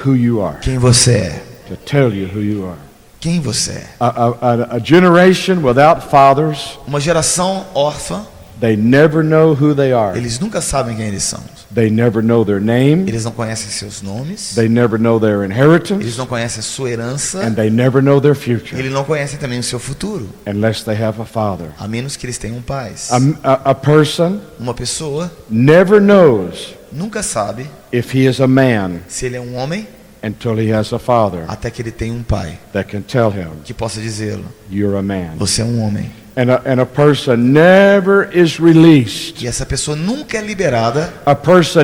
A: who you are.
B: quem você é.
A: To tell you who you are.
B: Quem você é.
A: A generation without fathers,
B: Uma geração órfã,
A: they never know who they are.
B: eles nunca sabem quem eles são.
A: They never know their name.
B: Eles não conhecem seus nomes.
A: They never know their
B: Eles
A: inheritance.
B: não conhecem a sua herança.
A: And they never know their future
B: Eles não conhecem também o seu futuro.
A: unless they have a father.
B: A menos que eles tenham pais.
A: A person
B: Uma pessoa
A: never knows
B: nunca sabe
A: if he is a man
B: se ele é um homem
A: until he has a father
B: até que ele tenha um pai
A: that can tell him,
B: que possa dizê-lo:
A: you're a man.
B: você é um homem.
A: And a person never is released.
B: E essa pessoa nunca é liberada.
A: A person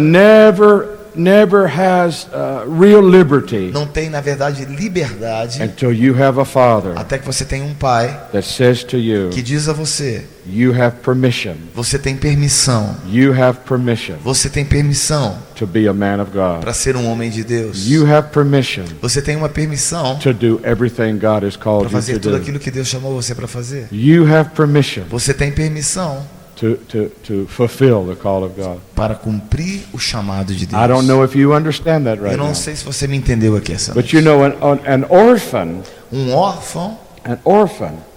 A: never has real liberty
B: Não tem, na verdade, liberdade
A: until you have a father
B: até que você tenha um pai
A: that says to you,
B: que diz a você:
A: you have permission.
B: você tem permissão.
A: You have permission
B: Você tem permissão
A: to be a man of God.
B: para ser um homem de Deus.
A: You have permission
B: Você tem uma permissão
A: to do everything God has
B: para
A: called you
B: fazer
A: to
B: tudo
A: do.
B: aquilo que Deus chamou você para fazer.
A: You have permission
B: Você tem permissão
A: to fulfill the call of God.
B: para cumprir o chamado de Deus.
A: I don't know if you understand that right
B: Eu não
A: now.
B: sei se você me entendeu aqui essa
A: But
B: noite.
A: you know, an orphan,
B: Um órfão,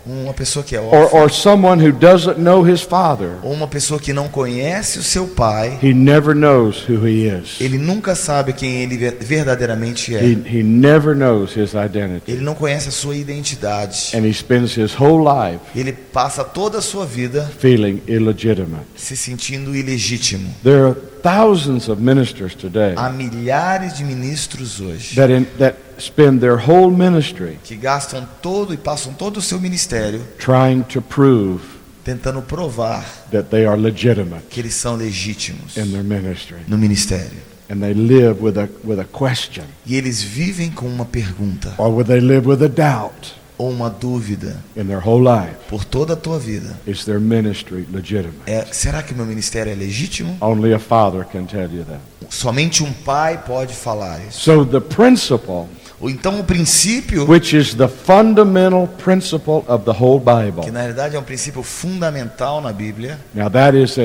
B: uma pessoa que é órfã,
A: or someone who doesn't know his father,
B: ou uma pessoa que não conhece o seu pai,
A: he never knows who he is.
B: ele nunca sabe quem ele verdadeiramente é.
A: He never knows his identity.
B: Ele não conhece a sua identidade.
A: And he spends his whole life
B: Ele passa toda a sua vida
A: feeling illegitimate.
B: se sentindo ilegítimo.
A: There are thousands of ministers today
B: Há milhares de ministros hoje
A: that spend their whole ministry
B: que gastam todo e passam todo o seu ministério
A: trying to prove
B: tentando provar
A: that they are legitimate
B: que eles são legítimos
A: in their ministry.
B: no ministério.
A: And they live with a question,
B: E eles vivem com uma pergunta
A: or would they live with a doubt
B: ou uma dúvida
A: in their whole life?
B: por toda a tua vida.
A: Is their ministry legitimate?
B: Será que o meu ministério é legítimo?
A: Only a father can tell you that.
B: Somente um pai pode falar isso.
A: So the principle,
B: Ou então o princípio,
A: which is the fundamental principle of the whole Bible.
B: que na realidade é um princípio fundamental na Bíblia.
A: Now that is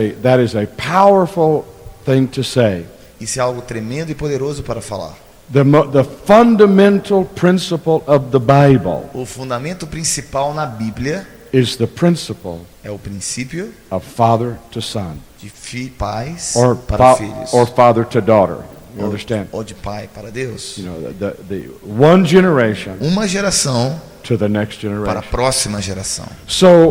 A: a powerful thing to say.
B: Isso é algo tremendo e poderoso para falar.
A: The fundamental principle of the Bible
B: O fundamento principal na Bíblia
A: is the principle
B: é o princípio
A: of father to son,
B: de pais
A: or
B: para filhos,
A: or father to daughter. You understand?
B: ou de pai para Deus.
A: You know, the one generation
B: Uma geração
A: to the next
B: para a
A: generation.
B: próxima geração.
A: So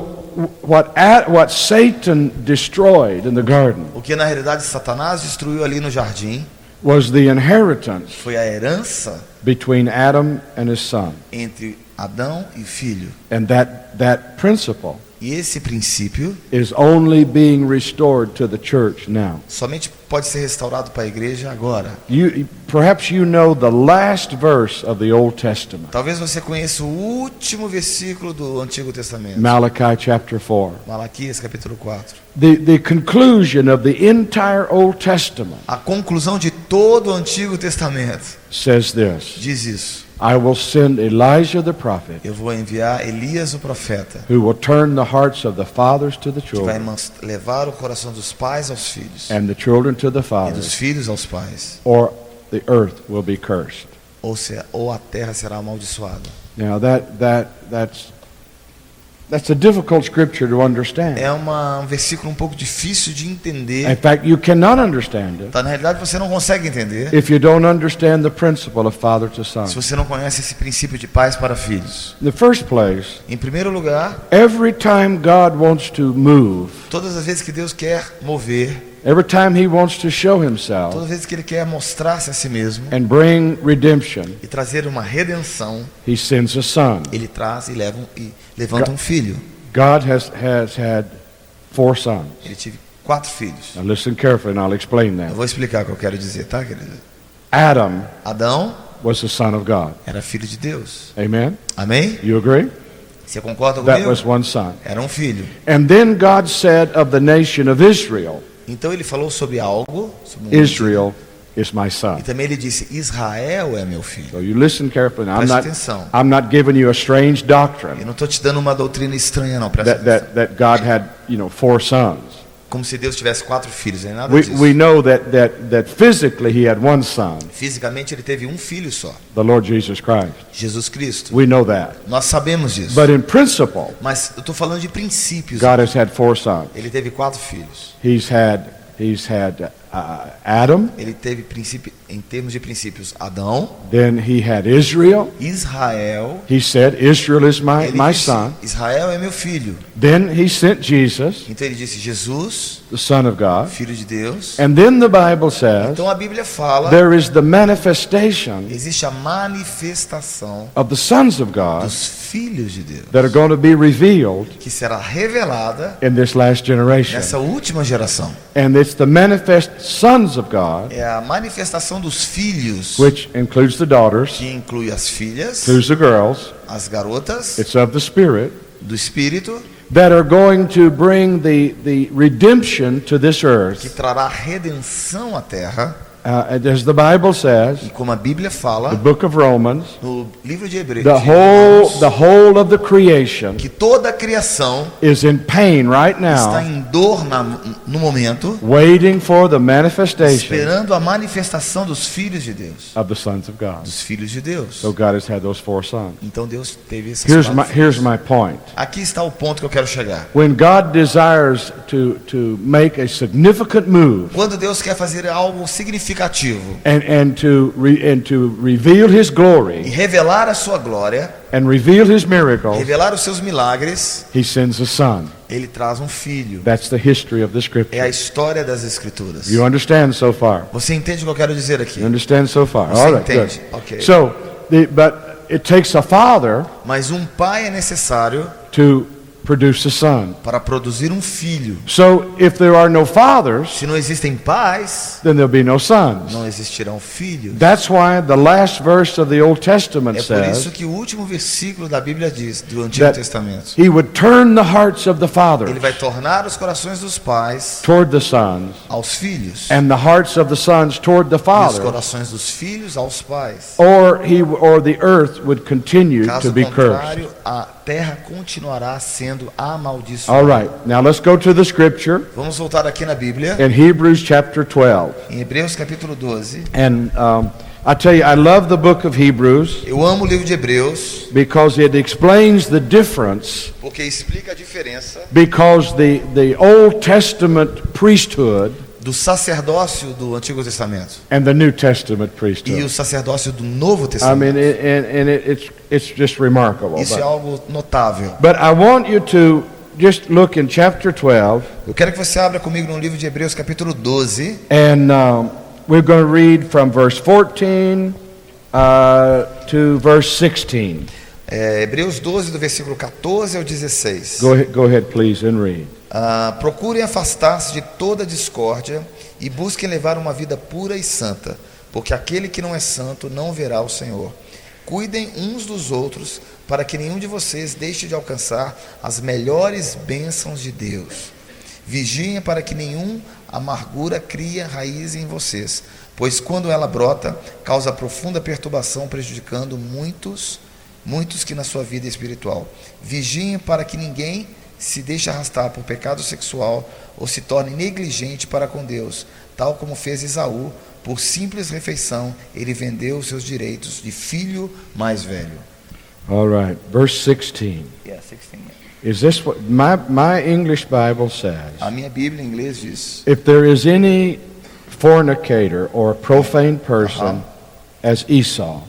A: what Satan destroyed in the garden
B: O que na realidade Satanás destruiu ali no jardim
A: was the inheritance
B: foi a herança
A: between Adam and his son.
B: entre Adão e filho.
A: And that principle
B: E esse princípio
A: is only being restored to the church now.
B: somente pode ser restaurado para a igreja agora.
A: Perhaps you know the last verse of the Old Testament,
B: Talvez você conheça o último versículo do Antigo Testamento.
A: Malachi chapter 4.
B: Malaquias capítulo 4.
A: The conclusion of the entire Old Testament
B: A conclusão de todo o Antigo Testamento
A: says this:
B: diz isso.
A: I will send Elijah the prophet,
B: Eu vou enviar Elias o profeta,
A: who will turn the hearts of the fathers to the
B: que vai
A: children,
B: levar o coração dos pais aos filhos
A: and the children to the
B: e dos
A: fathers,
B: filhos aos pais,
A: or the earth will be cursed.
B: ou a terra será amaldiçoada.
A: Now that's That's a difficult scripture to understand.
B: É um versículo um pouco difícil de entender.
A: In fact, you cannot understand it
B: Tá, na realidade, você não consegue entender
A: if you don't understand the principle of father to son.
B: se você não conhece esse princípio de pais para filhos.
A: In the first place,
B: Em primeiro lugar,
A: every time God wants to move,
B: todas as vezes que Deus quer mover,
A: every time He wants to show Himself
B: todas as vezes que Ele quer mostrar-se a si mesmo
A: and bring redemption,
B: e trazer uma redenção,
A: He sends a son.
B: Ele traz e levanta um filho.
A: God has had 4 sons.
B: Ele teve 4 filhos.
A: Now listen carefully and I'll explain
B: Eu
A: that.
B: vou explicar o que eu quero dizer, tá, querido?
A: Adam
B: Adão
A: was the son of God.
B: era filho de Deus.
A: Amen?
B: Amém?
A: You agree?
B: Você concorda
A: That
B: comigo?
A: was one son.
B: Era um filho.
A: And then God said of the nation of Israel,
B: Então ele falou sobre algo, sobre
A: Israel is my
B: E
A: son.
B: também ele disse: Israel é meu filho.
A: So you listen carefully. Now,
B: Preste atenção.
A: I'm not giving you a strange
B: Eu
A: doctrine
B: não estou te dando uma doutrina estranha, não. Presta atenção.
A: that God had, 4 sons.
B: Como se Deus tivesse 4 filhos, nem nada disso.
A: We know that physically he had one son,
B: Fisicamente ele teve um filho só,
A: the Lord Jesus Christ.
B: Jesus Cristo.
A: We know that.
B: Nós sabemos disso.
A: But in principle,
B: Mas eu estou falando de princípios.
A: God has had 4 sons.
B: Ele teve 4 filhos.
A: He's had Adam,
B: Ele teve em termos de princípios, Adão,
A: then he had Israel.
B: Israel.
A: He said, Israel is
B: Ele
A: my
B: disse,
A: son.
B: Israel é meu filho.
A: Then he sent Jesus,
B: Então ele disse: Jesus,
A: the Son of God.
B: filho de Deus.
A: And then the Bible says
B: Então a Bíblia fala,
A: there is the manifestation
B: existe a manifestação
A: of the sons of God
B: dos filhos de Deus,
A: that are going to be revealed
B: que será revelada
A: in this last generation.
B: nessa última geração.
A: And it's the manifest sons of God,
B: É a manifestação dos filhos,
A: which includes the daughters,
B: que inclui as filhas,
A: includes the girls.
B: as garotas
A: It's of the Spirit
B: do Espírito,
A: that are going to bring the redemption to this
B: que
A: earth.
B: trará redenção à terra.
A: And as the Bible says,
B: E como a Bíblia
A: the
B: fala
A: book of Romans,
B: no livro de Hebreus,
A: the whole of the creation
B: que toda a criação
A: is in pain right
B: está
A: now,
B: em dor no momento,
A: waiting for the manifestation
B: esperando a manifestação dos filhos de Deus,
A: of the sons of God.
B: dos filhos de Deus.
A: So God has had those 4 sons.
B: Então Deus teve esses
A: Here's
B: 4
A: here's
B: filhos.
A: my point.
B: Aqui está o ponto que eu quero chegar.
A: When God desires to make a significant move
B: Quando Deus quer fazer algo significativo
A: and to reveal His
B: e
A: glory
B: revelar a sua glória,
A: and reveal His miracles,
B: revelar os seus milagres,
A: He sends a son.
B: ele traz um filho.
A: That's the history of the
B: É a
A: Scripture.
B: história das Escrituras.
A: You understand so far?
B: Você entende o que eu quero dizer
A: You
B: aqui?
A: understand so far?
B: Você
A: All right, good.
B: entende? Ok.
A: So, but it takes a father
B: Mas um pai é necessário
A: to produce a son.
B: para produzir um filho.
A: So, if there are no fathers,
B: Se não existem pais,
A: then there'll be no sons.
B: não existirão filhos.
A: That's why the last verse of the Old Testament
B: É por isso
A: says
B: que o último versículo da Bíblia diz, do Antigo
A: that
B: Testamento,
A: He would turn the hearts of the
B: ele
A: fathers
B: vai tornar os corações dos pais
A: toward the sons
B: aos filhos
A: and the hearts of the sons toward the
B: e os
A: fathers,
B: corações dos filhos aos pais.
A: or the earth would continue to
B: Caso
A: be cursed.
B: contrário, a terra continuará sendo amaldiçoada.
A: All right, now let's go to the scripture
B: Vamos voltar aqui na Bíblia,
A: in Hebrews chapter 12.
B: em Hebreus capítulo 12.
A: And I tell you, I love the book of Hebrews
B: Eu amo o livro de Hebreus
A: because it explains the difference,
B: porque explica a diferença
A: because the Old Testament priesthood
B: do sacerdócio do Antigo Testamento
A: and the New Testament
B: e o
A: priesthood.
B: sacerdócio do Novo
A: I
B: Testamento.
A: mean, it's just remarkable.
B: Isso é algo notável.
A: But I want you to just look in chapter 12,
B: Eu quero que você abra comigo no livro de Hebreus capítulo 12.
A: and we're going to read from verse 14 to verse 16.
B: Hebreus 12, do versículo 14 ao 16.
A: Go ahead, please, and read.
B: Procurem afastar-se de toda discórdia e busquem levar uma vida pura e santa, porque aquele que não é santo não verá o Senhor. Cuidem uns dos outros, para que nenhum de vocês deixe de alcançar as melhores bênçãos de Deus. Vigiem para que nenhum amargura crie raiz em vocês, pois quando ela brota, causa profunda perturbação, prejudicando muitos que na sua vida espiritual. Vigiem para que ninguém se deixe arrastar por pecado sexual ou se torne negligente para com Deus, tal como fez Esaú. Por simples refeição, ele vendeu os seus direitos de filho mais velho.
A: All right, verse 16. Is this what my English Bible says?
B: A minha Bíblia em inglês diz:
A: If there is any fornicator or profane person as Esau,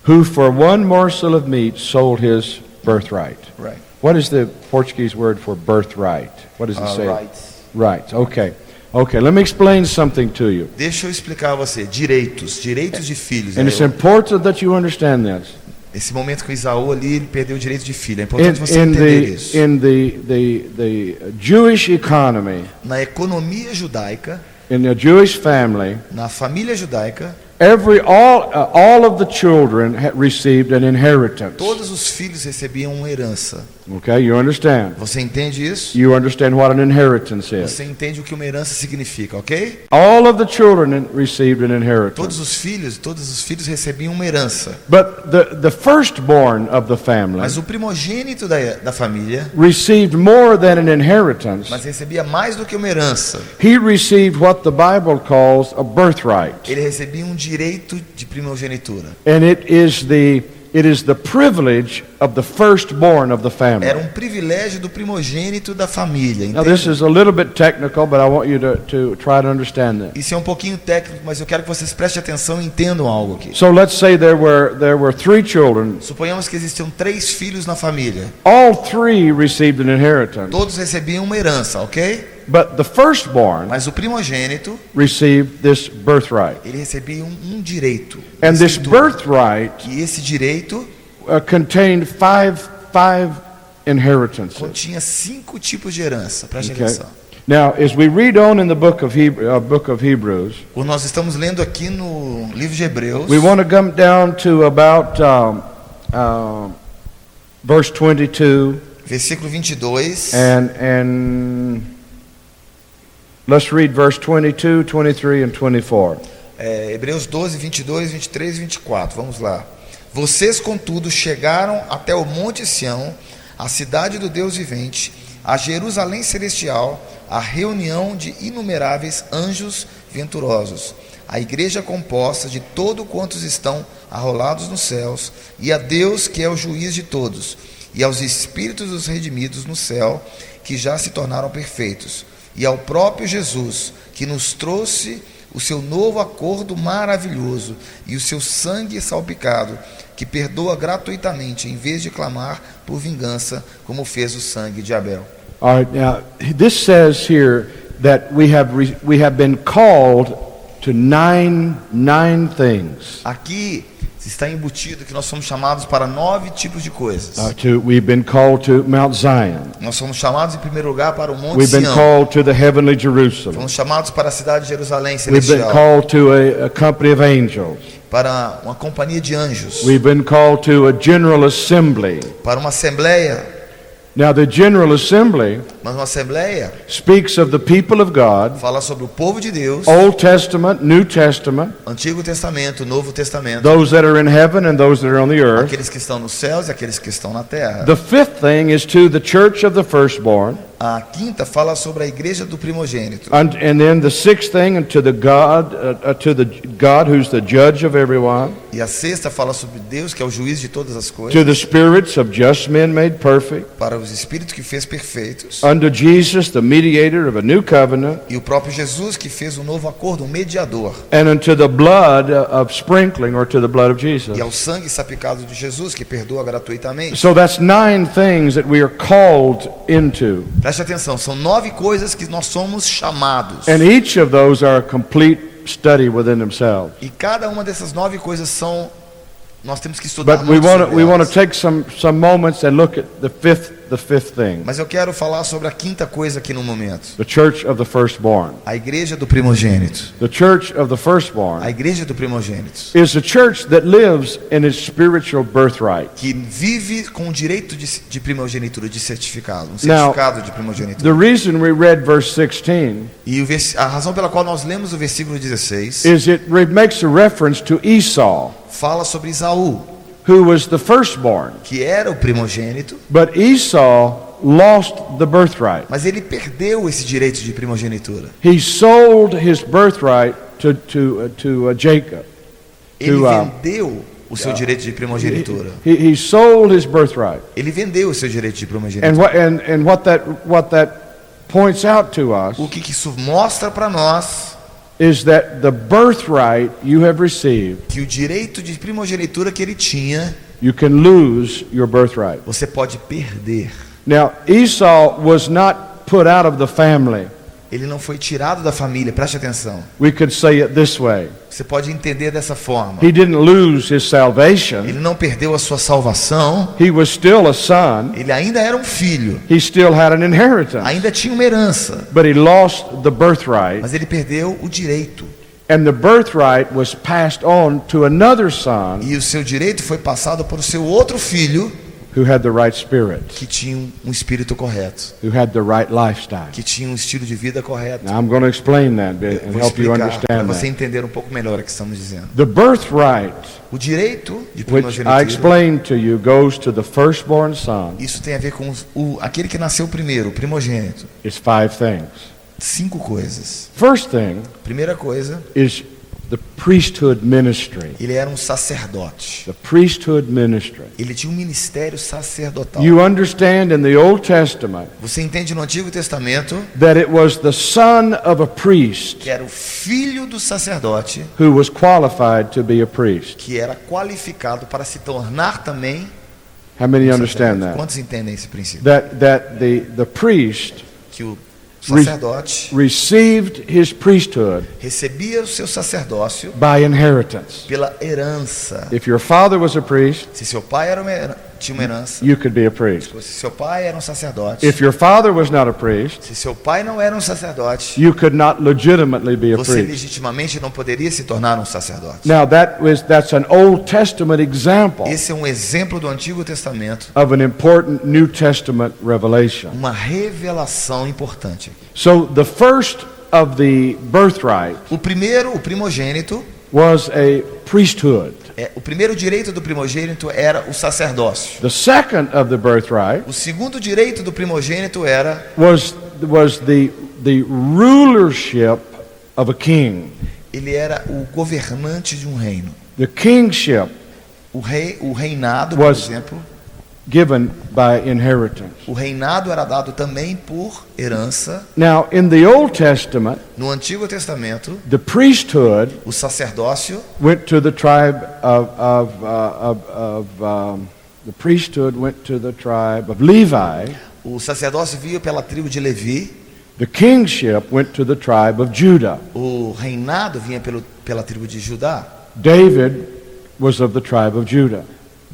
A: who for one morsel of meat sold his birthright.
B: Right.
A: What is the Portuguese word for birthright? What does it say?
B: Rights.
A: Right. Okay. Okay. Let me explain something to you.
B: Deixa eu explicar a você. Direitos de filhos.
A: And it's important that you understand this.
B: Esse momento que o Isaú ali, ele perdeu o direito de filho. É importante você
A: In
B: entender isso.
A: the Jewish economy,
B: Na economia judaica,
A: in the Jewish family,
B: na família judaica,
A: all of the children had received an inheritance.
B: todos os filhos recebiam uma herança.
A: Okay, you understand?
B: Você entende isso?
A: You understand what an inheritance is.
B: Você entende o que uma herança significa, ok?
A: All of the children received an inheritance.
B: Todos os filhos recebiam uma herança.
A: But the firstborn of the family
B: Mas o primogênito da família,
A: received more than an inheritance.
B: mas recebia mais do que uma herança.
A: He received what the Bible calls a birthright.
B: Ele recebia um direito de primogenitura.
A: And it is the privilege of the firstborn of the family.
B: Era privilégio do primogênito da família.
A: Now this
B: Entende?
A: is a little bit technical, but I want you to try to understand this.
B: Isso é pouquinho técnico, mas eu quero que vocês prestem atenção e entendam algo aqui.
A: So let's say there were 3 children.
B: Suponhamos que existiam 3 filhos na família.
A: All 3 received an inheritance.
B: Todos recebiam uma herança, ok?
A: But the firstborn
B: Mas o primogênito,
A: received this birthright.
B: ele recebia um direito.
A: And this
B: escritura.
A: birthright
B: E esse direito
A: contained five inheritances.
B: continha 5 tipos de herança. Preste
A: Okay.
B: atenção.
A: Now, as we read on in the book of Hebrews,
B: Quando nós estamos lendo aqui no livro de Hebreus,
A: we want to come down to about verse 22,
B: versículo 22,
A: and let's read verse 22, 23, and 24.
B: Hebreus 12, 22, 23 e 24. Vamos lá. Vocês, contudo, chegaram até o Monte Sião, a cidade do Deus vivente, a Jerusalém celestial, a reunião de inumeráveis anjos venturosos, a igreja composta de todo quantos estão arrolados nos céus, e a Deus que é o juiz de todos, e aos espíritos dos redimidos no céu, que já se tornaram perfeitos, e ao próprio Jesus, que nos trouxe o seu novo acordo maravilhoso e o seu sangue salpicado, que perdoa gratuitamente, em vez de clamar por vingança, como fez o sangue de Abel.
A: All right, now this says here that we have been called to nine things.
B: Aqui está embutido que nós somos chamados para 9 tipos de coisas.
A: We've been called to Mount Zion.
B: Nós somos chamados em primeiro lugar para o Monte
A: We've been
B: Sião.
A: called to the heavenly Jerusalem.
B: Fomos chamados para a cidade de Jerusalém
A: We've been
B: celestial,
A: called to a company of angels.
B: para uma companhia de anjos,
A: We've been called to a general assembly.
B: para uma assembleia.
A: Now the general assembly
B: Mas uma assembleia
A: speaks of the people of God,
B: fala sobre o povo de Deus,
A: Old Testament, New Testament,
B: Antigo Testamento, Novo Testamento,
A: those that are in heaven and those that are on the earth.
B: aqueles que estão nos céus e aqueles que estão na terra.
A: The fifth thing is to the church of the firstborn.
B: A quinta fala sobre a igreja do primogênito.
A: And then the sixth thing, and to the God who's the judge of everyone,
B: E a sexta fala sobre Deus, que é o juiz de todas as
A: to
B: coisas,
A: the spirits of just men made perfect,
B: para os espíritos que fez perfeitos,
A: unto Jesus, the mediator of a new covenant,
B: e o próprio Jesus que fez um novo acordo, um mediador,
A: and unto the blood of sprinkling, or to the blood of Jesus.
B: e ao sangue sapicado de Jesus que perdoa gratuitamente.
A: So that's 9 things that we are called into.
B: Preste atenção, são 9 coisas que nós somos chamados.
A: And each of those are a complete study within themselves.
B: E cada uma dessas 9 coisas nós temos que estudar
A: But we
B: muito
A: want
B: sobre
A: to
B: elas.
A: take some moments and look at the fifth thing.
B: Mas eu quero falar sobre a quinta coisa aqui no momento.
A: The church of the firstborn.
B: A igreja do primogênito.
A: The church of the
B: A
A: firstborn
B: igreja do primogênito.
A: is a church that lives in its spiritual birthright.
B: Que vive com o direito de primogenitura, de certificado. Um certificado de primogenitura.
A: The reason we read verse 16
B: E a razão pela qual nós lemos o versículo 16
A: is it makes a reference to Esau,
B: fala sobre Isaú,
A: who was the firstborn.
B: que era o primogênito,
A: But Esau lost the birthright.
B: mas ele perdeu esse direito de primogenitura.
A: He sold his birthright to Jacob.
B: Ele
A: To,
B: vendeu o seu direito de primogenitura.
A: he sold his birthright.
B: Ele vendeu o seu direito de
A: And
B: primogenitura.
A: what that points out to us
B: O que isso mostra para nós
A: is that the birthright you have received,
B: que o direito de primogenitura que ele tinha,
A: you can lose your birthright.
B: você pode perder.
A: Now, Esau was not put out of the family.
B: Ele não foi tirado da família, preste atenção.
A: We could say it this way.
B: Você pode entender dessa forma.
A: He didn't lose his salvation.
B: Ele não perdeu a sua salvação,
A: He was still a son.
B: ele ainda era um filho,
A: He still had an inheritance.
B: ainda tinha uma herança,
A: But he lost the birthright.
B: mas ele perdeu o direito.
A: And the birthright was passed on to another son
B: E o seu direito foi passado para o seu outro filho,
A: who had the right spirit,
B: que tinha um espírito correto,
A: who had the right lifestyle.
B: que tinha um estilo de vida correto.
A: Now I'm going to explain that and
B: Vou
A: help you
B: explicar para
A: understand
B: você
A: that.
B: entender um pouco melhor o que estamos dizendo.
A: The birthright,
B: O direito de
A: which I
B: primogenitura,
A: explained to you, goes to the firstborn son.
B: isso tem a ver com aquele que nasceu primeiro, o primogênito.
A: Is 5 things.
B: 5 coisas.
A: First thing
B: Primeira coisa,
A: is the priesthood ministry.
B: ele era um sacerdote.
A: The priesthood ministry.
B: Ele tinha um ministério sacerdotal.
A: You understand in the Old Testament
B: Você entende no Antigo Testamento
A: that it was the son of a priest
B: que era o filho do sacerdote
A: who was qualified to be a priest.
B: que era qualificado para se tornar também
A: How many
B: um
A: understand
B: sacerdote.
A: that?
B: Quantos entendem esse princípio?
A: That the priest
B: Que o sacerdote
A: received his priesthood
B: recebia o seu sacerdócio
A: by inheritance.
B: pela herança.
A: If your father was a priest,
B: Se seu pai tinha uma herança,
A: you could be a priest.
B: se seu pai era um sacerdote,
A: If your father was not a priest,
B: se seu pai não era um sacerdote,
A: you could not legitimately be a
B: você
A: priest.
B: legitimamente não poderia se tornar um sacerdote.
A: Now that's an Old Testament example
B: Esse é um exemplo do Antigo Testamento,
A: of an important New Testament revelation.
B: uma revelação importante.
A: So the first of the birthright
B: O primogênito,
A: was a priesthood.
B: o primeiro direito do primogênito era o sacerdócio.
A: The second of the birthright
B: O segundo direito do primogênito era
A: was the rulership of a king.
B: ele era o governante de um reino.
A: The kingship
B: O reinado, por
A: Was-
B: exemplo,
A: given by inheritance.
B: o reinado era dado também por herança.
A: Now, in the Old Testament,
B: No Antigo Testamento,
A: the priesthood
B: o sacerdócio
A: went to the tribe the priesthood went to the tribe of Levi.
B: O sacerdócio veio pela tribo de Levi,
A: The kingship went to the tribe of Judah.
B: o reinado vinha pela tribo de Judá.
A: David was of the tribe of Judah.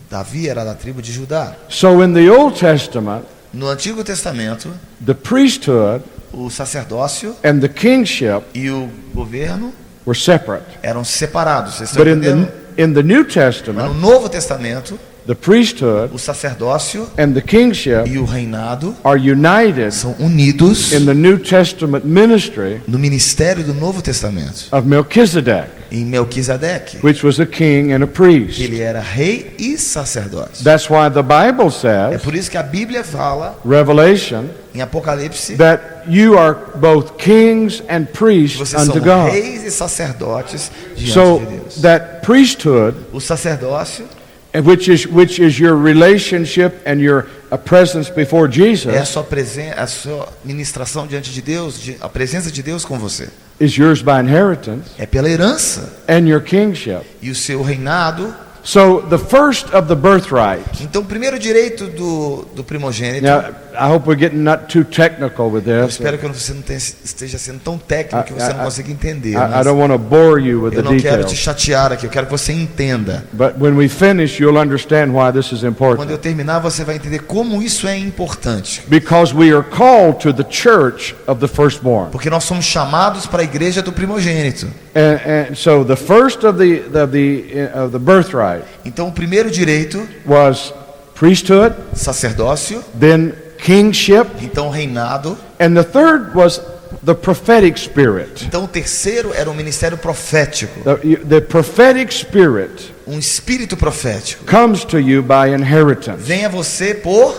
B: Davi era da tribo de Judá.
A: So in the Old Testament,
B: No Antigo Testamento,
A: the priesthood
B: o sacerdócio
A: and the kingship
B: e o governo
A: were separate.
B: eram separados. Vocês estão
A: But
B: entendendo?
A: in the New
B: Mas no
A: Testament,
B: Novo Testamento,
A: the priesthood
B: o sacerdócio
A: and the kingship
B: e o reinado
A: are united
B: são unidos
A: in the New Testament ministry
B: no ministério do Novo Testamento,
A: of Melchizedek,
B: em Melquisedeque.
A: which was a king and a priest.
B: Ele era rei e sacerdote.
A: That's why the Bible
B: É
A: says,
B: por isso que a Bíblia fala
A: Revelation,
B: em Apocalipse
A: that you are both kings and
B: que
A: priests
B: vocês são
A: unto God.
B: reis e sacerdotes diante
A: So
B: de Deus.
A: that priesthood,
B: O sacerdócio
A: which is your relationship and your presence before
B: é a
A: Jesus,
B: a sua ministração diante de Deus, a presença de Deus com você.
A: is yours by inheritance,
B: É pela herança
A: and your kingship.
B: e o seu reinado.
A: So the first of the birthright.
B: Então, o primeiro direito do primogênito.
A: Now, I hope we're getting not too technical with
B: Eu
A: this.
B: espero que você não esteja sendo tão técnico que você não consiga entender.
A: I don't want to bore you with the
B: Eu não quero te
A: details.
B: chatear aqui, eu quero que você entenda.
A: But when we finish, you'll understand why this is
B: Quando eu
A: important.
B: terminar, você vai entender como isso é importante.
A: Because we are called to the church of the firstborn.
B: Porque nós somos chamados para a igreja do primogênito.
A: And so the first of the birthright
B: Então, o primeiro direito,
A: was priesthood,
B: sacerdócio,
A: then kingship,
B: então reinado.
A: and the third was the prophetic spirit.
B: Então, o terceiro era o ministério profético.
A: The prophetic spirit
B: Um espírito profético.
A: comes to you by inheritance.
B: Vem a você por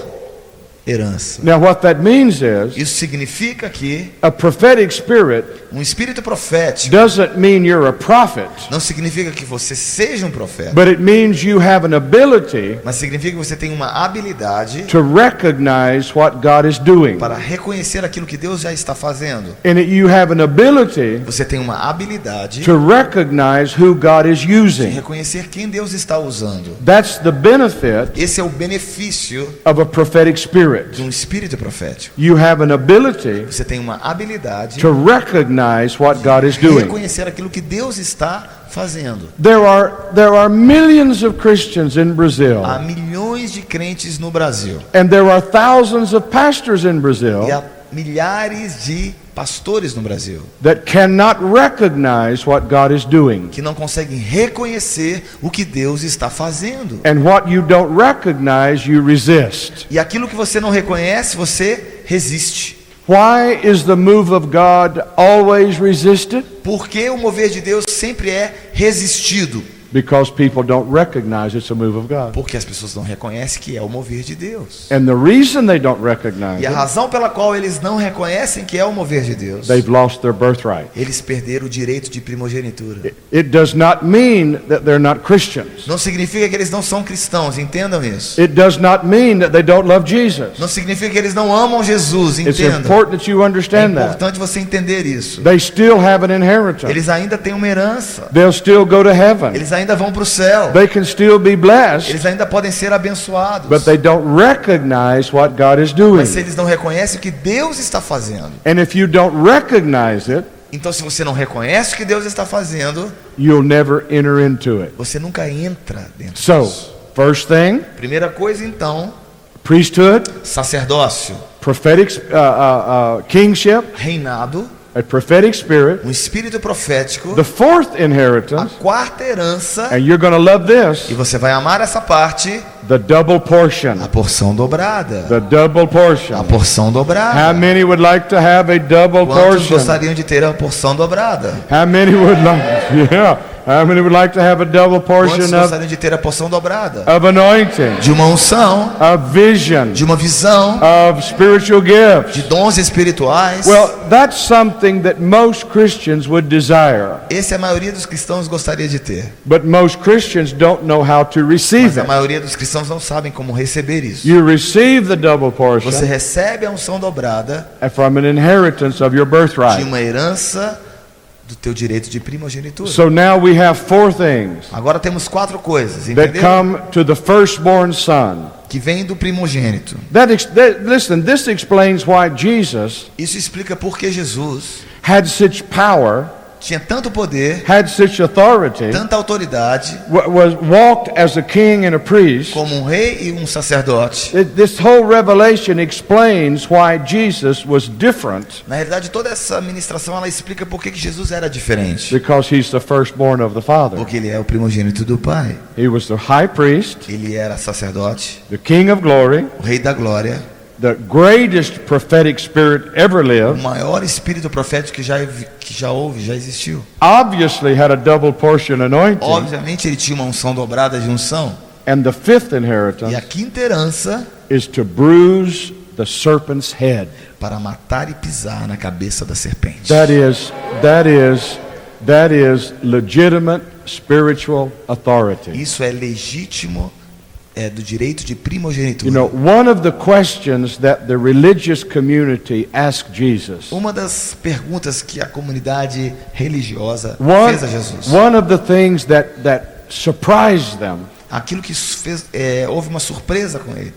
B: herança.
A: Now what that means is
B: Isso significa que
A: a prophetic spirit
B: um espírito profético
A: doesn't mean you're a prophet,
B: não significa que você seja um profeta,
A: but it means you have an ability
B: mas significa que você tem uma habilidade
A: to recognize what God is doing.
B: para reconhecer aquilo que Deus já está fazendo.
A: And you have an ability
B: Você tem uma habilidade
A: to recognize who God is
B: de
A: using.
B: reconhecer quem Deus está usando.
A: That's the benefit
B: Esse é o benefício
A: of a prophetic
B: de
A: spirit.
B: um espírito profético.
A: You have an ability
B: Você tem uma habilidade
A: to recognize what God is
B: de
A: doing.
B: reconhecer aquilo que Deus está fazendo.
A: There are millions of Christians in Brazil,
B: Há milhões de crentes no Brasil
A: and there are thousands of pastors in Brazil
B: e há milhares de pastores no Brasil
A: that cannot recognize what God is doing.
B: que não conseguem reconhecer o que Deus está fazendo.
A: And what you don't recognize, you resist.
B: E aquilo que você não reconhece, você resiste.
A: Why is the move of God always resisted?
B: Porque o mover de Deus sempre é resistido.
A: Because people don't recognize it's a move of God.
B: Porque as pessoas não reconhecem que é o mover de Deus.
A: And the reason they don't recognize
B: E a
A: it,
B: razão pela qual eles não reconhecem que é o mover de Deus,
A: they've lost their birthright.
B: eles perderam o direito de primogenitura.
A: It does not mean that they're not Christians.
B: Não significa que eles não são cristãos, entendam isso.
A: It does not mean that they don't love Jesus.
B: Não significa que eles não amam Jesus,
A: It's
B: entendam.
A: important that you
B: É
A: understand that.
B: importante você entender isso.
A: They still have an inheritance.
B: Eles ainda têm uma herança.
A: They'll still go to heaven.
B: Eles ainda vão para o céu.
A: They can still be blessed,
B: Eles ainda podem ser abençoados.
A: but they don't recognize what God is doing.
B: Mas se eles não reconhecem o que Deus está fazendo,
A: And if you don't recognize it,
B: então se você não reconhece o que Deus está fazendo,
A: you'll never enter into it.
B: você nunca entra dentro
A: So,
B: disso.
A: first thing,
B: Primeira coisa então,
A: priesthood,
B: sacerdócio,
A: prophetic kingship,
B: reinado,
A: a prophetic spirit.
B: um espírito profético,
A: The fourth
B: a
A: inheritance,
B: quarta herança,
A: and you're going to love
B: e
A: this,
B: você vai amar essa parte,
A: the double portion.
B: a porção dobrada.
A: The double
B: A
A: portion.
B: porção
A: How
B: dobrada.
A: many would like to have a double
B: Quantos
A: portion?
B: gostariam de ter a porção dobrada?
A: How many would like? Yeah. How many would like to have a double
B: Quantos
A: portion
B: gostariam de ter a porção dobrada?
A: of anointing,
B: De uma unção,
A: of vision,
B: de uma visão,
A: of spiritual gifts?
B: de dons espirituais.
A: Well, that's something that most Christians would desire,
B: Esse a maioria dos cristãos gostaria de ter.
A: but most Christians don't know how to receive
B: Mas a
A: it.
B: maioria dos cristãos não sabem como receber isso.
A: You receive the double
B: Você
A: portion
B: recebe a unção dobrada
A: from an inheritance of your
B: de
A: birthright.
B: uma herança do teu direito de primogenitura.
A: So now we have four things
B: Agora temos quatro coisas,
A: that
B: entendeu?
A: come to the firstborn son.
B: Que vem do primogênito.
A: Listen, this explains why Jesus
B: Isso explica por que Jesus
A: had such power,
B: tinha tanto poder,
A: had such authority,
B: tanta autoridade,
A: was walked as a king and a priest.
B: como um rei e um sacerdote.
A: This whole revelation explains why Jesus was different,
B: Na realidade, toda essa ministração ela explica por que Jesus era diferente.
A: because he's the firstborn of the Father.
B: Porque ele é o primogênito do Pai.
A: He was the high priest,
B: Ele era sacerdote,
A: the king of glory,
B: o rei da glória,
A: the greatest prophetic spirit ever
B: o
A: lived.
B: maior espírito profético que já houve, já existiu.
A: Obviously had a double portion anointing.
B: Obviamente ele tinha uma unção dobrada de unção.
A: And the fifth
B: E a
A: inheritance
B: quinta herança
A: is to bruise the serpent's head.
B: para matar e pisar na cabeça da serpente.
A: That is legitimate spiritual authority.
B: Isso é legítimo, é do direito de primogenitura.
A: You know, one of the questions that the religious community asked Jesus,
B: Uma das perguntas que a comunidade religiosa
A: one,
B: fez a Jesus,
A: one of the things that surprised them
B: aquilo que fez, houve uma surpresa com ele,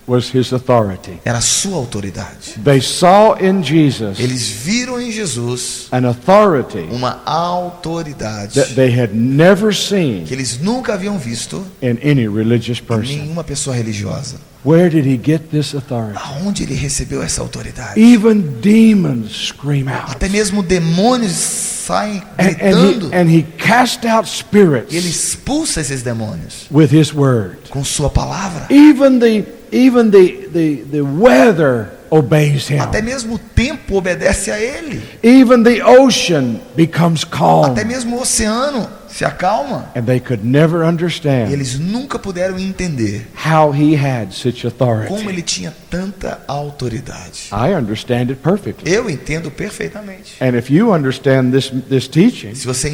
A: was his authority.
B: era a sua autoridade.
A: They saw in Jesus
B: Eles viram em Jesus
A: an authority
B: uma autoridade
A: that they had never seen
B: que eles nunca haviam visto
A: in any religious
B: em
A: person.
B: nenhuma pessoa religiosa.
A: Where did he get this authority?
B: Aonde ele recebeu essa autoridade?
A: Even demons scream out.
B: Até mesmo demônios saem
A: And
B: gritando.
A: he cast out
B: E ele
A: spirits
B: expulsa esses demônios
A: with his word.
B: com sua palavra.
A: Even the even the weather obeys him.
B: Até mesmo o tempo obedece a ele.
A: Even the ocean becomes calm.
B: Até mesmo o oceano se acalma.
A: And they could never
B: E
A: understand
B: eles nunca puderam entender
A: how he had such
B: como
A: authority.
B: ele tinha tanta autoridade.
A: I understand it perfectly.
B: Eu entendo perfeitamente.
A: And if you understand this teaching,
B: Se você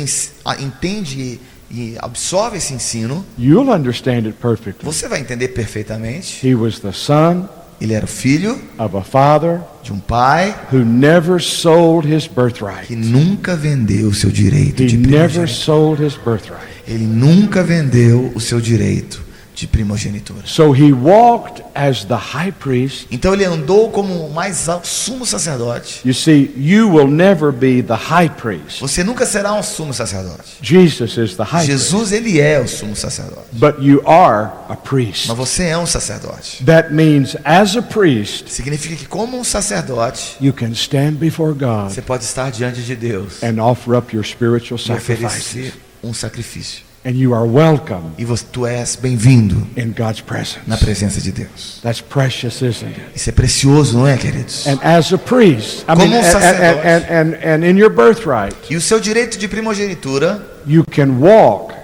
B: entende e absorve esse ensino,
A: you'll understand it perfectly.
B: você vai entender perfeitamente.
A: He was the son
B: Ele era o filho
A: of a father
B: de um pai
A: who never sold his birthright.
B: que nunca vendeu o seu direito
A: He
B: de
A: never
B: primogenitura.
A: sold his birthright.
B: Ele nunca vendeu o seu direito de primogenitura.
A: So he walked as the high priest.
B: Então ele andou como o mais alto sumo sacerdote.
A: You see, you will never be the high priest.
B: Você nunca será um sumo sacerdote.
A: Jesus is the high priest.
B: Jesus, ele é o sumo sacerdote.
A: But you are a priest.
B: Mas você é um sacerdote.
A: That means as a priest,
B: Significa que como um sacerdote,
A: you can stand before God
B: você pode estar diante de Deus
A: and offer up your spiritual
B: e oferecer
A: sacrifices.
B: um sacrifício.
A: And you are welcome
B: E tu és bem-vindo
A: in God's presence.
B: na presença de Deus.
A: That's precious, isn't it?
B: Isso é precioso, não é, queridos?
A: And as a priest, I
B: Como
A: mean,
B: sacerdote.
A: and in your birthright,
B: E o seu direito de primogenitura,
A: you can walk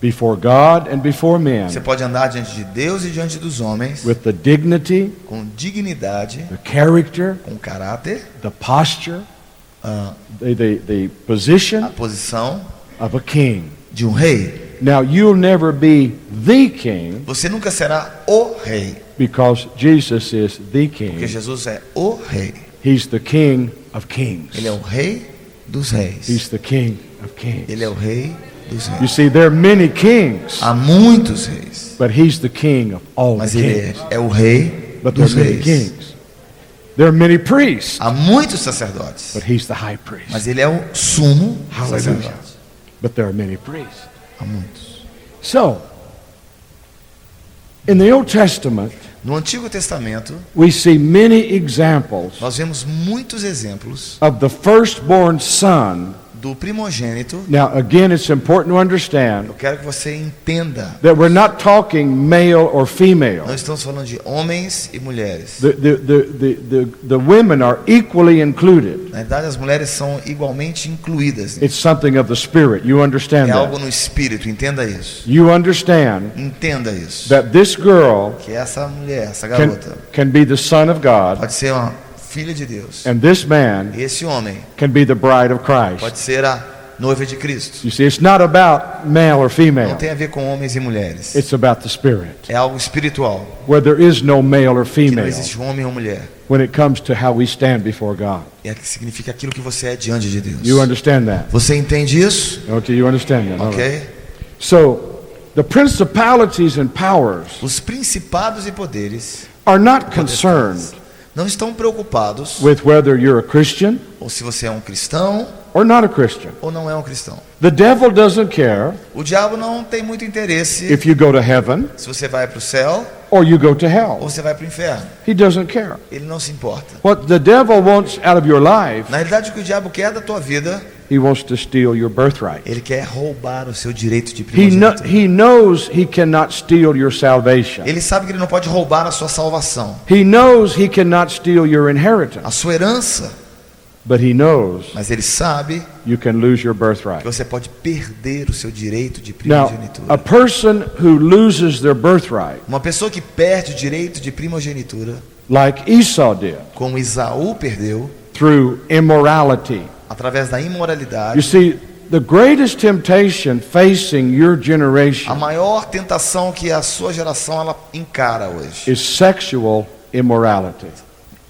A: before God and before men
B: você pode andar diante de Deus e diante dos homens
A: with the dignity,
B: com dignidade,
A: the character,
B: com caráter,
A: the posture,
B: a
A: the position
B: posição
A: of a king.
B: de um rei.
A: Now, you'll never be the king
B: Você nunca será o rei,
A: because Jesus is the
B: porque
A: king.
B: Jesus é o rei.
A: He's the king of kings.
B: Ele é o rei dos reis.
A: He's the king of kings.
B: Ele é o rei dos
A: You
B: reis.
A: see, there are many kings,
B: Há muitos reis,
A: but he's the king of all the
B: mas ele
A: kings.
B: é o rei
A: But there
B: dos
A: are many
B: reis.
A: kings. There are many priests,
B: Há muitos sacerdotes,
A: but he's the high priest.
B: mas ele é o sumo
A: Hallelujah.
B: sacerdote.
A: But there are many priests.
B: Há muitos.
A: So, in the Old Testament,
B: No Antigo Testamento,
A: we see many examples
B: nós vemos muitos exemplos
A: of the firstborn son.
B: do primogênito.
A: Now, again, it's important to understand
B: Eu quero que você entenda.
A: that we're not talking male or female.
B: Nós estamos falando de homens e mulheres.
A: The women are equally included.
B: Na verdade, as mulheres são igualmente incluídas.
A: It's something of the Spirit. You understand
B: É algo
A: that?
B: no espírito, entenda isso.
A: You understand
B: Entenda isso.
A: that this girl
B: Que essa mulher, essa
A: can,
B: garota,
A: can be the son of God,
B: pode ser uma filha de Deus.
A: and this man
B: E esse homem
A: can be the bride of Christ.
B: pode ser a noiva de Cristo.
A: You see, it's not about male or
B: Não
A: female.
B: tem a ver com homens e mulheres.
A: It's about the Spirit,
B: É algo espiritual.
A: where there is no male or
B: Que não
A: female
B: existe homem ou mulher.
A: when it comes to how we stand before God.
B: É que significa aquilo que você é diante de Deus.
A: You understand that?
B: Você entende isso?
A: Okay, you understand that. All right.
B: Ok?
A: So, the principalities and powers
B: Os principados e poderes
A: are not concerned
B: não estão preocupados
A: with whether you're a Christian
B: ou se você é um cristão
A: or not a Christian.
B: ou não é um cristão.
A: The devil doesn't care
B: O diabo não tem muito interesse
A: if you go to heaven
B: se você vai para o céu
A: or you go to
B: ou
A: hell.
B: você vai para o inferno.
A: He doesn't care.
B: Ele não se importa.
A: What the devil wants out of your life,
B: Na realidade, o que o diabo quer da tua vida,
A: he wants to steal your birthright.
B: ele quer roubar o seu direito de
A: He
B: primogenitura.
A: knows he cannot steal your salvation.
B: Ele sabe que ele não pode roubar a sua salvação,
A: He knows he cannot steal your inheritance.
B: a sua herança,
A: But he knows
B: mas ele sabe
A: you can lose your
B: que
A: birthright.
B: você pode perder o seu direito de
A: Now, a
B: primogenitura.
A: person who loses their birthright,
B: Uma pessoa que perde o direito de primogenitura,
A: like Esau did,
B: como Esaú perdeu,
A: through immorality.
B: através da
A: You
B: imoralidade,
A: see, the greatest temptation facing your
B: a
A: generation
B: maior tentação que a sua geração ela encara hoje,
A: is sexual immorality.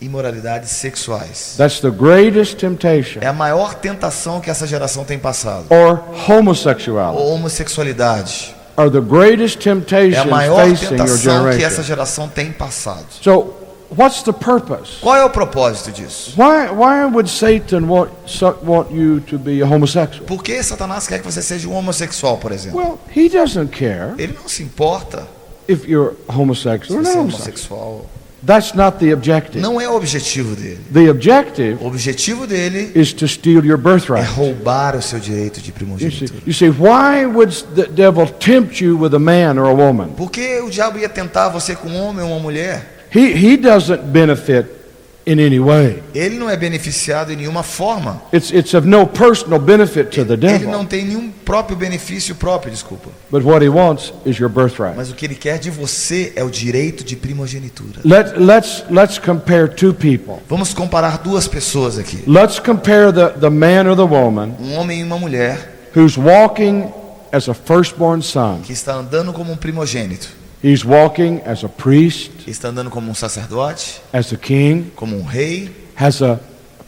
B: imoralidades sexuais.
A: That's the greatest temptation.
B: É a maior tentação que essa geração tem passado.
A: Or homosexuality
B: Ou homossexualidade.
A: are the greatest
B: É a
A: temptations
B: maior
A: facing your
B: tentação que essa
A: generation.
B: geração tem passado.
A: So, what's the purpose?
B: Qual é o propósito disso?
A: Why would Satan want you to be a homosexual?
B: Por que Satanás quer que você seja um homossexual, por exemplo?
A: Well, he doesn't care
B: Ele não se importa
A: if you're homosexual
B: se
A: or
B: você é
A: not homosexual.
B: homossexual.
A: That's not the objective.
B: Não é o objetivo dele.
A: The objective
B: O objetivo dele
A: is to steal your
B: é
A: birthright.
B: roubar o seu direito de
A: You
B: primogenitura.
A: see, why would the devil tempt you with a man or a woman?
B: Por que o diabo ia tentar você com um homem ou uma mulher?
A: He doesn't benefit in any way.
B: Ele não é beneficiado em nenhuma forma.
A: It's of no personal benefit to the
B: Ele não
A: devil.
B: tem nenhum próprio benefício próprio, desculpa.
A: But what he wants is your birthright.
B: Mas o que ele quer de você é o direito de primogenitura.
A: Let's compare two people.
B: Vamos comparar duas pessoas aqui.
A: Let's compare the man or the woman
B: Um homem e uma mulher
A: who's walking as a firstborn son.
B: que está andando como um primogênito.
A: He's walking as a priest,
B: Está andando como um sacerdote,
A: as a king,
B: como um rei,
A: has a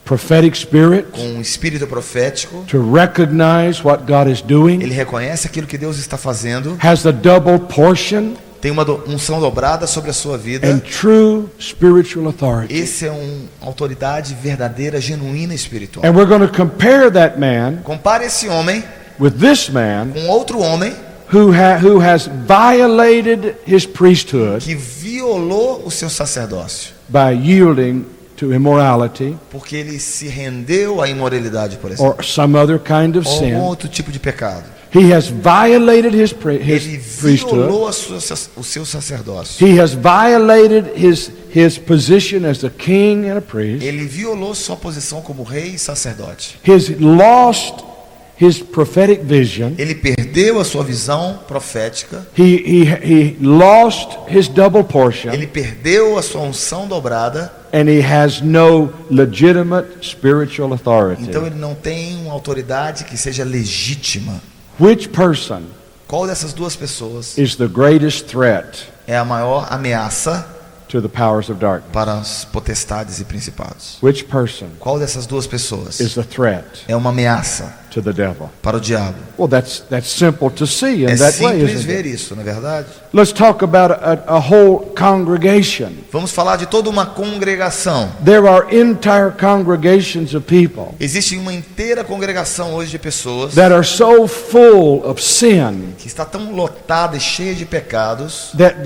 A: prophetic spirit
B: com um espírito profético.
A: to recognize what God is doing,
B: Ele reconhece aquilo que Deus está fazendo.
A: has a double portion
B: Tem uma unção dobrada sobre a sua vida.
A: and true spiritual authority.
B: Esse é uma autoridade verdadeira, genuína espiritual.
A: And we're going to compare that man
B: Compare esse homem
A: with this man
B: com outro homem
A: who has violated his priesthood
B: que violou o seu sacerdócio,
A: by yielding to immorality
B: porque ele se rendeu à imoralidade, por exemplo,
A: or some other kind of
B: ou
A: sin.
B: outro tipo de pecado.
A: He has violated his
B: Ele
A: priesthood.
B: violou o seu sacerdócio.
A: He has violated his position as a king and a priest.
B: Ele violou sua posição como rei e sacerdote.
A: He's lost his prophetic vision.
B: Ele perdeu a sua visão profética.
A: He lost his double portion,
B: Ele perdeu a sua unção dobrada.
A: and he has no legitimate spiritual authority.
B: Então ele não tem uma autoridade que seja legítima.
A: Which person
B: Qual dessas duas pessoas
A: is the greatest threat
B: é a maior ameaça
A: to the powers of darkness?
B: para as potestades e principados?
A: Which person
B: Qual dessas duas pessoas
A: is the threat
B: é uma ameaça
A: to the devil?
B: para o diabo?
A: Well, that's simple to see in
B: É
A: that way,
B: simples
A: isn't
B: ver
A: it?
B: isso, não é verdade?
A: Let's talk about a whole congregation.
B: Vamos falar de toda uma congregação.
A: There are entire congregations of people
B: Existe uma inteira congregação hoje de pessoas
A: that are so full of sin
B: que está tão lotada e cheia de pecados.
A: that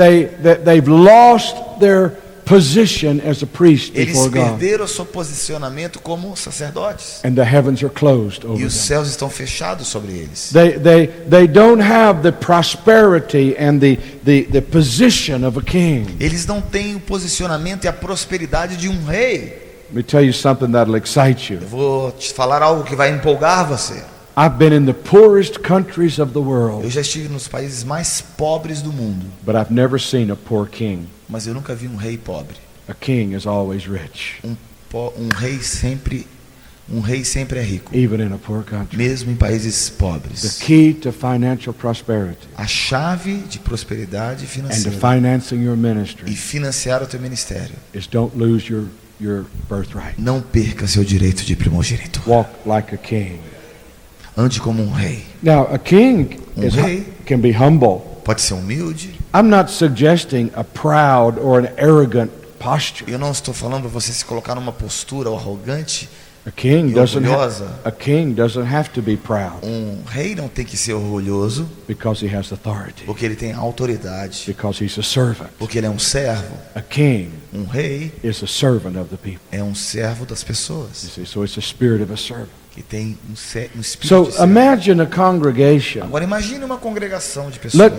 A: they've lost their position as a priest
B: Eles
A: before God,
B: perderam o seu posicionamento como sacerdotes.
A: and the heavens are closed over
B: E os
A: them.
B: céus estão fechados sobre eles.
A: They don't have the prosperity and the position of a king.
B: Eles não têm o posicionamento e a prosperidade de um rei.
A: Let me tell you something that'll excite you.
B: Eu vou te falar algo que vai empolgar você.
A: I've been in the poorest countries of the world,
B: Eu já estive nos países mais pobres do mundo,
A: but I've never seen a poor king.
B: mas eu nunca vi um rei pobre.
A: A king is always rich,
B: Um rei sempre é rico,
A: even in a poor country.
B: mesmo em países
A: The
B: pobres.
A: key to financial prosperity
B: A chave de prosperidade
A: and to
B: financeira
A: financing your
B: e
A: ministry
B: financiar o teu ministério.
A: is don't lose your birthright.
B: Não perca seu direito de primogênito.
A: Walk like a king.
B: Ande como um rei.
A: Now, a king
B: rei
A: can be humble.
B: Pode ser humilde.
A: I'm not suggesting a proud or an arrogant posture.
B: Eu não estou falando para você se colocar numa postura arrogante.
A: A king
B: E
A: doesn't
B: orgulhosa.
A: a king doesn't have to be proud
B: Um rei não tem que ser orgulhoso,
A: because he has authority,
B: porque ele tem autoridade,
A: because he's a servant.
B: porque ele é um servo.
A: A king
B: Um rei
A: is a servant of the people.
B: é um servo das
A: You
B: pessoas,
A: see, so it's the spirit of a servant.
B: que tem um espírito
A: So
B: de servo.
A: imagine a congregation.
B: Agora imagine uma congregação de pessoas.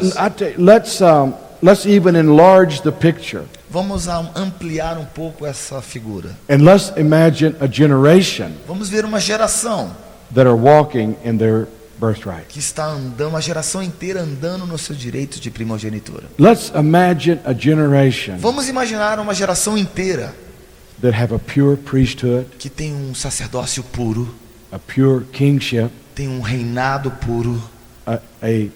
A: Let's even enlarge the picture,
B: Vamos ampliar um pouco essa figura.
A: and let's imagine a generation
B: Vamos ver uma geração
A: that are walking in their birthright.
B: que está andando, uma geração inteira andando no seu direito de primogenitura.
A: Let's imagine a generation
B: Vamos imaginar uma geração inteira
A: that have a pure priesthood,
B: que tem um sacerdócio puro,
A: a pure kingship,
B: tem um reinado puro,
A: a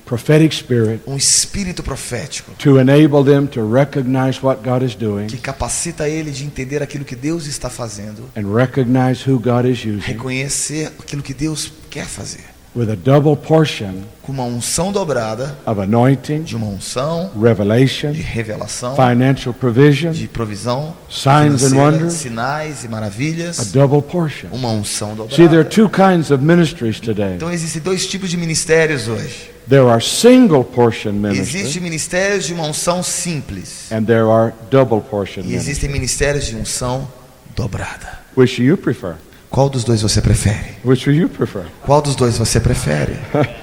A: prophetic spirit
B: um espírito profético
A: to enable them to recognize what God is doing
B: que capacita ele de entender aquilo que Deus está fazendo,
A: and recognize who God is using
B: reconhecer aquilo que Deus quer fazer
A: with a double portion
B: com uma unção dobrada,
A: of anointing,
B: de uma unção,
A: revelation,
B: de revelação,
A: financial provision,
B: de provisão,
A: signs and
B: financeira,
A: wonders,
B: sinais e
A: a
B: maravilhas,
A: double portion.
B: uma unção
A: See, there are
B: dobrada.
A: two kinds of ministries today.
B: Então existem dois tipos de ministérios hoje.
A: There are single portion
B: Existem
A: ministries,
B: ministérios de uma unção simples
A: and there are double portion
B: e
A: ministries.
B: existem ministérios de unção dobrada.
A: Which do you prefer?
B: Qual dos dois você prefere?
A: Which do you prefer?
B: Qual dos dois você prefere?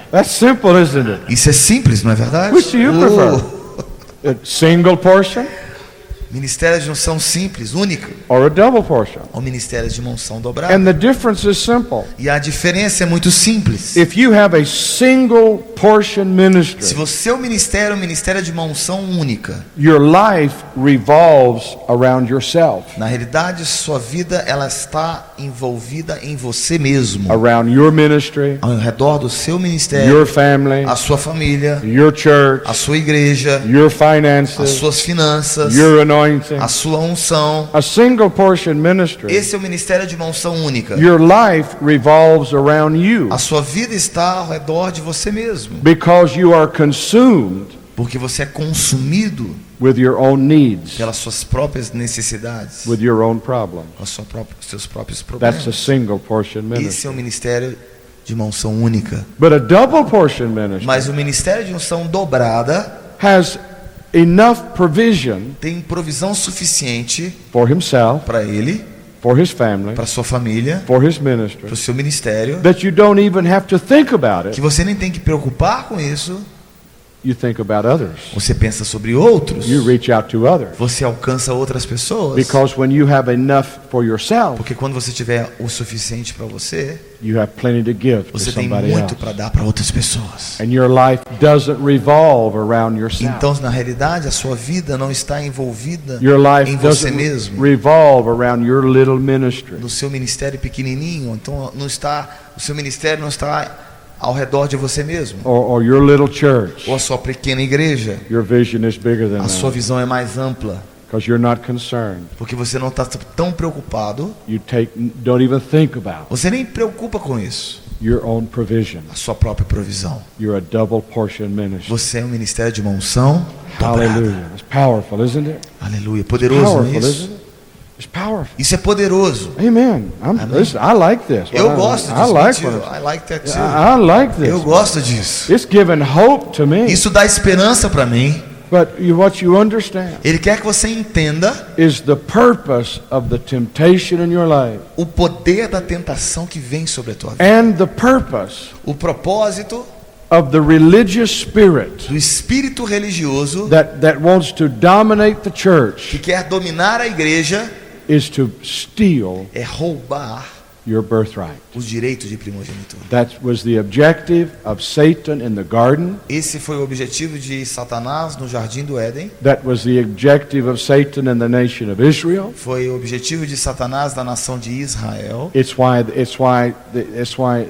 A: That's simple, isn't it?
B: Isso é simples, não é verdade?
A: Which do you prefer? A single portion
B: Ministério de unção simples, única,
A: or a double portion?
B: ou ministério de uma unção dobrada.
A: And the difference is simple.
B: E a diferença é muito simples.
A: If you have a single portion
B: Se
A: ministry,
B: você é um ministério de uma unção única,
A: your life revolves around yourself,
B: na realidade sua vida ela está envolvida em você mesmo,
A: around your ministry,
B: ao redor do seu ministério,
A: your family,
B: a sua família,
A: your church,
B: a sua igreja,
A: your
B: as
A: finances,
B: suas finanças,
A: your anointing.
B: a sua unção.
A: A single portion ministry,
B: Esse é o ministério de uma unção única.
A: your life revolves around you
B: A sua vida está ao redor de você mesmo,
A: because you are consumed
B: porque você é consumido
A: with your own needs,
B: pelas suas próprias necessidades,
A: with your own problems.
B: com seus próprios
A: That's a
B: problemas.
A: single portion
B: Esse
A: ministry.
B: é o ministério de uma unção única.
A: But a double portion ministry
B: Mas o ministério de unção dobrada
A: has enough provision
B: tem provisão suficiente
A: for himself,
B: para ele,
A: for his family,
B: para sua família,
A: for his
B: para
A: ministry,
B: o seu ministério,
A: that you don't even have to think about
B: que
A: it.
B: você nem tem que preocupar com isso.
A: You think about others.
B: Você pensa sobre outros.
A: You reach out to others.
B: Você alcança outras pessoas.
A: Because when you have enough for yourself,
B: Porque quando você tiver o suficiente para você,
A: you have plenty to give to
B: você tem
A: somebody
B: muito
A: else.
B: para dar para outras pessoas.
A: And your life doesn't revolve around yourself.
B: Então, na realidade, a sua vida não está envolvida
A: Your life
B: em você
A: doesn't
B: mesmo,
A: revolve around your little ministry.
B: no seu ministério pequenininho. Então, o seu ministério não está ao redor de você mesmo,
A: Or your little church.
B: ou a sua pequena igreja.
A: Your vision is bigger than
B: A sua
A: that.
B: visão é mais ampla,
A: Because you're not concerned.
B: porque você não está tão preocupado.
A: Don't even think about
B: Você nem preocupa com isso.
A: your own provision.
B: A sua própria provisão.
A: You're a double portion ministry.
B: Você é um ministério de uma unção dobrada.
A: Hallelujah. It's powerful, isn't it?
B: Aleluia. Poderoso, não é
A: Powerful,
B: isso?
A: isn't it? It's powerful.
B: Isso é poderoso.
A: Amen. Listen, I like this.
B: Eu gosto disso.
A: I
B: Me
A: like
B: too.
A: what
B: I like that too.
A: I like this.
B: Eu gosto disso.
A: It's given hope to me.
B: Isso dá esperança para mim.
A: But what you understand
B: Ele quer que você entenda
A: is the purpose of the temptation in your life
B: o poder da tentação que vem sobre a tua vida.
A: and the purpose
B: O propósito
A: of the religious spirit
B: do espírito religioso
A: that wants to dominate the
B: que
A: church
B: quer dominar a igreja
A: is to steal
B: é roubar
A: your birthright.
B: os direitos de primogenitura.
A: That was the objective of Satan in the garden.
B: Esse foi o objetivo de Satanás no jardim do Éden.
A: That was the objective of Satan in the nation of Israel.
B: Foi o objetivo de Satanás da nação de Israel.
A: It's why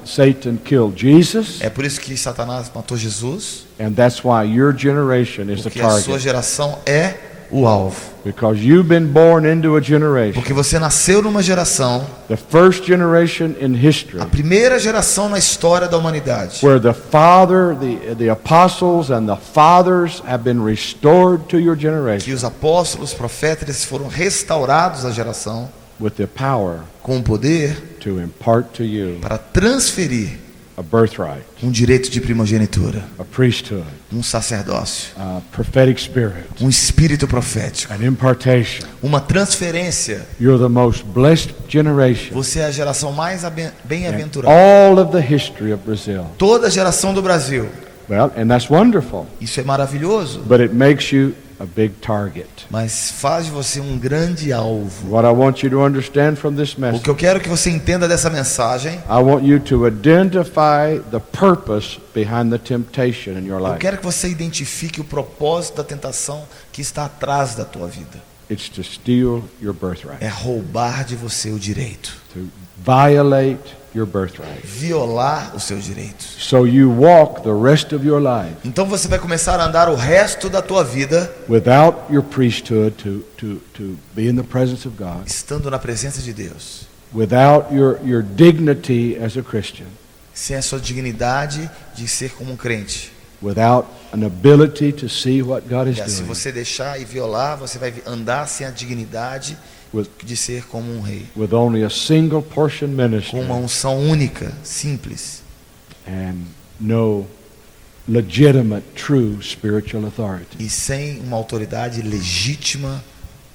A: Satan killed Jesus,
B: É por isso que Satanás matou Jesus,
A: and that's why your generation is the
B: porque a sua
A: target.
B: geração é o alvo.
A: Because you've been born into a generation,
B: Porque você nasceu numa geração,
A: the first generation in history,
B: a primeira geração na história da humanidade,
A: where the apostles and the fathers have been restored to your
B: que
A: generation
B: os apóstolos, profetas foram restaurados à geração
A: with the power
B: com o poder
A: to impart to you
B: para transferir
A: a birthright,
B: um direito de primogenitura,
A: a priesthood,
B: um sacerdócio,
A: a prophetic spirit,
B: um espírito profético,
A: an impartation.
B: uma transferência.
A: You're the most blessed generation
B: Você é a geração mais
A: in
B: bem-aventurada.
A: all of the history of Brazil.
B: Toda a geração do Brasil.
A: Well, and that's wonderful,
B: Isso é maravilhoso,
A: but it makes you a big target.
B: mas faz de você um grande alvo.
A: What I want you to understand from this
B: O
A: message,
B: que eu quero que você entenda dessa mensagem,
A: I want you to identify the purpose behind the temptation in your
B: eu
A: life.
B: quero que você identifique o propósito da tentação que está atrás da tua vida.
A: It's to steal your birthright,
B: É roubar de você o direito,
A: to violate your birthright.
B: violar os seus direitos.
A: So you walk the rest of your life
B: Então você vai começar a andar o resto da tua vida
A: without your priesthood to be in the presence of God,
B: estando na presença de Deus,
A: without your dignity as a Christian,
B: sem a sua dignidade de ser como um crente.
A: without an ability to see what God is
B: Se
A: doing,
B: você deixar e violar, você vai andar sem a dignidade de ser como um rei,
A: with only a single portion
B: com
A: ministry
B: uma unção única, simples,
A: and no legitimate, true spiritual authority.
B: e sem uma autoridade legítima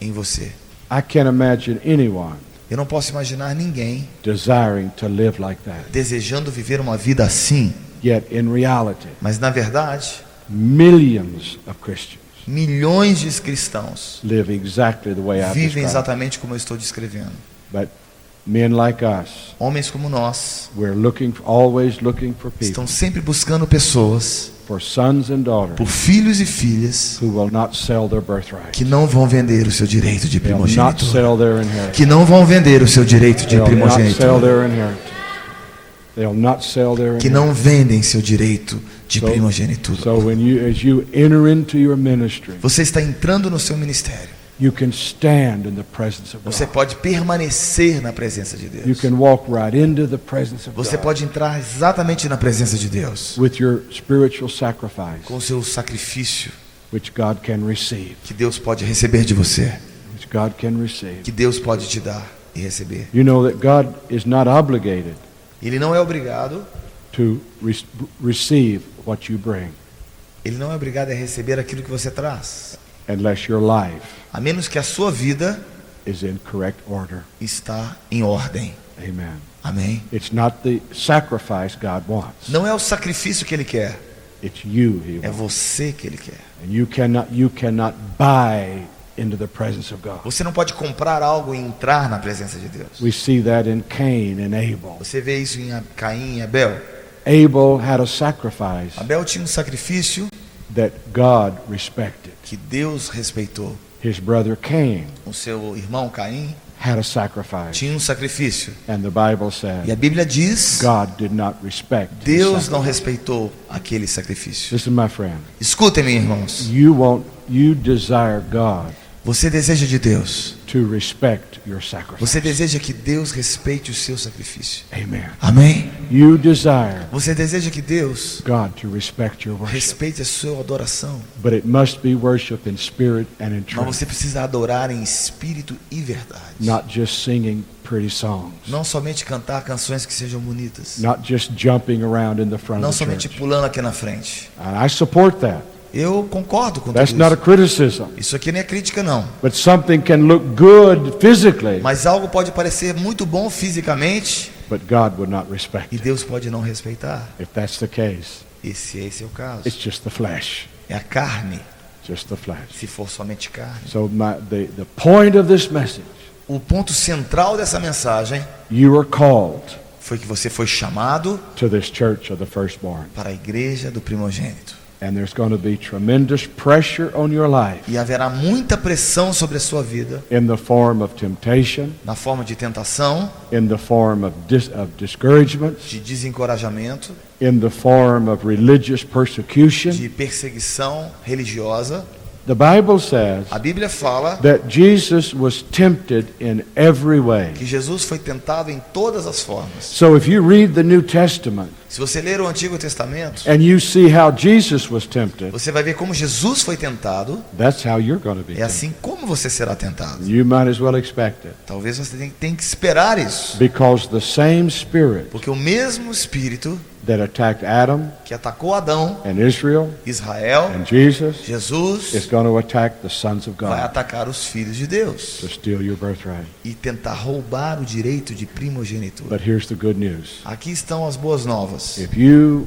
B: em você.
A: I can't imagine anyone
B: Eu não posso imaginar ninguém
A: desiring to live like that.
B: desejando viver uma vida assim,
A: Yet in reality,
B: mas na verdade,
A: millions of Christians
B: milhões de cristãos
A: live exactly the way I've
B: vivem
A: described.
B: exatamente como eu estou descrevendo.
A: But men like us,
B: Homens como nós
A: we're always looking for people,
B: estão sempre buscando pessoas,
A: for sons and daughters
B: por filhos e filhas,
A: who will not sell their birthright.
B: que não vão vender o seu direito de
A: They'll not
B: primogenitura.
A: sell their inheritance.
B: Que não vão vender o seu direito de
A: They'll not sell
B: primogenitura.
A: their inheritance. They'll not sell their
B: Que
A: inheritance.
B: não vendem seu direito de
A: So
B: primogenitura.
A: as you enter into your ministry,
B: Você está entrando no seu ministério.
A: you can stand in the presence of
B: Você
A: God.
B: pode permanecer na presença de
A: You
B: Deus.
A: can walk right into the presence of
B: Você
A: God
B: pode entrar exatamente na presença de Deus,
A: with your spiritual sacrifice,
B: com o seu sacrifício
A: which God can receive,
B: que Deus pode receber de você,
A: which God can receive.
B: que Deus pode te dar e receber.
A: You know that God is not obligated
B: Ele não é obrigado,
A: to receive what you bring,
B: ele não é obrigado a receber aquilo que você traz,
A: unless your life
B: a menos que a sua vida
A: is in correct order.
B: está em ordem.
A: Amen.
B: Amém?
A: It's not the sacrifice God wants.
B: Não é o sacrifício que ele quer,
A: It's you He
B: é
A: wants.
B: você que ele quer.
A: And you cannot buy into the presence of God.
B: Você não pode comprar algo e entrar na presença de Deus.
A: We see that in Cain and Abel.
B: Você vê isso em Caim e Abel.
A: Abel had a sacrifice
B: Abel tinha um sacrifício
A: that God respected.
B: que Deus respeitou.
A: His brother Cain
B: O seu irmão Caim
A: had a sacrifice.
B: tinha um sacrifício.
A: And the Bible
B: E
A: said
B: a Bíblia diz,
A: God did not respect his
B: Deus não
A: sacrifice.
B: respeitou aquele sacrifício.
A: Listen, my friend.
B: Escutem-me, irmãos.
A: You desire God
B: Você deseja de Deus.
A: to respect your sacrifice.
B: Você deseja que Deus respeite o seu sacrifício.
A: Amen.
B: Amém?
A: You desire
B: Você deseja que Deus
A: God to respect your worship.
B: respeite a sua adoração.
A: But it must be worship in spirit and in
B: Mas
A: truth.
B: você precisa adorar em espírito e verdade.
A: Not just singing pretty songs.
B: Não somente cantar canções que sejam bonitas.
A: Not just jumping around in the front
B: Não
A: of the
B: somente
A: church.
B: pulando aqui na frente.
A: And I support that.
B: Eu concordo com
A: That's
B: tudo
A: not a
B: isso.
A: criticism.
B: Isso aqui não é crítica, não.
A: But something can look good physically,
B: Mas algo pode parecer muito bom fisicamente
A: but God would not respect
B: e
A: it.
B: Deus pode não respeitar.
A: If that's the case,
B: E se esse é o caso,
A: it's just the flesh.
B: é a carne.
A: Just the flesh.
B: Se for somente carne.
A: So the point of this message,
B: O ponto central dessa mensagem
A: you are called
B: foi que você foi chamado
A: to this church of the firstborn.
B: para a igreja do primogênito.
A: And there's going to be tremendous pressure on your life
B: E haverá muita pressão sobre a sua vida,
A: in the form of temptation,
B: na forma de tentação,
A: in the form of discouragement,
B: de desencorajamento,
A: in the form of religious persecution.
B: de perseguição religiosa.
A: The Bible says
B: A Bíblia fala
A: that Jesus was tempted in every way.
B: que Jesus foi tentado em todas as formas.
A: So if you read the New Testament
B: Se você ler o Antigo Testamento,
A: and you see how Jesus was tempted,
B: você vai ver como Jesus foi tentado.
A: that's how you're going to be
B: É
A: tempted.
B: assim como você será tentado.
A: You might as well expect it.
B: Talvez você tem que esperar isso.
A: Because the same spirit
B: Porque o mesmo Espírito
A: that attacked Adam
B: que atacou Adão,
A: and Israel
B: Israel,
A: and Jesus is
B: Jesus,
A: going to attack the sons of
B: vai
A: God
B: atacar os filhos de Deus
A: to steal your birthright.
B: e tentar roubar o direito de primogenitura.
A: But here's the good news.
B: Aqui estão as boas novas.
A: If you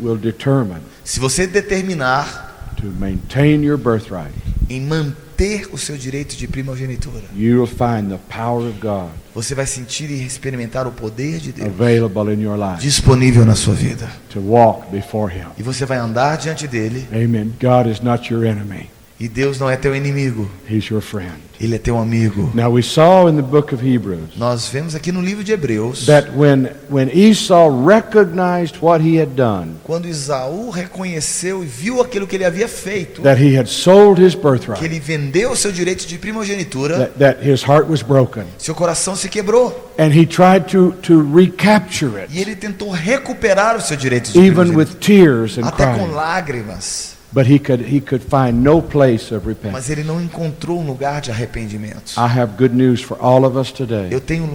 A: will determine
B: Se você determinar
A: to maintain your birthright,
B: em manter o seu direito de primogenitura,
A: you will find the power of God
B: você vai sentir e experimentar o poder de Deus
A: available in your life
B: disponível na sua vida.
A: to walk before Him.
B: E você vai andar diante dele
A: Amen. God is not your enemy.
B: E Deus não é teu inimigo,
A: He's your friend.
B: Ele é teu amigo.
A: Now we saw in the book of Hebrews
B: Nós vemos aqui no livro de Hebreus,
A: that when Esau recognized what he had done,
B: quando Esaú reconheceu e viu aquilo que ele havia feito,
A: that he had sold his
B: que
A: birthright,
B: ele vendeu o seu direito de primogenitura,
A: that his heart was broken,
B: seu coração se quebrou.
A: and he tried to recapture it,
B: E ele tentou recuperar o seu direito de
A: even
B: primogenitura,
A: with tears and
B: até com
A: crying.
B: lágrimas.
A: But he could find no place of repentance.
B: Mas ele não encontrou um lugar de arrependimento.
A: I have good news for all of us today.
B: Eu tenho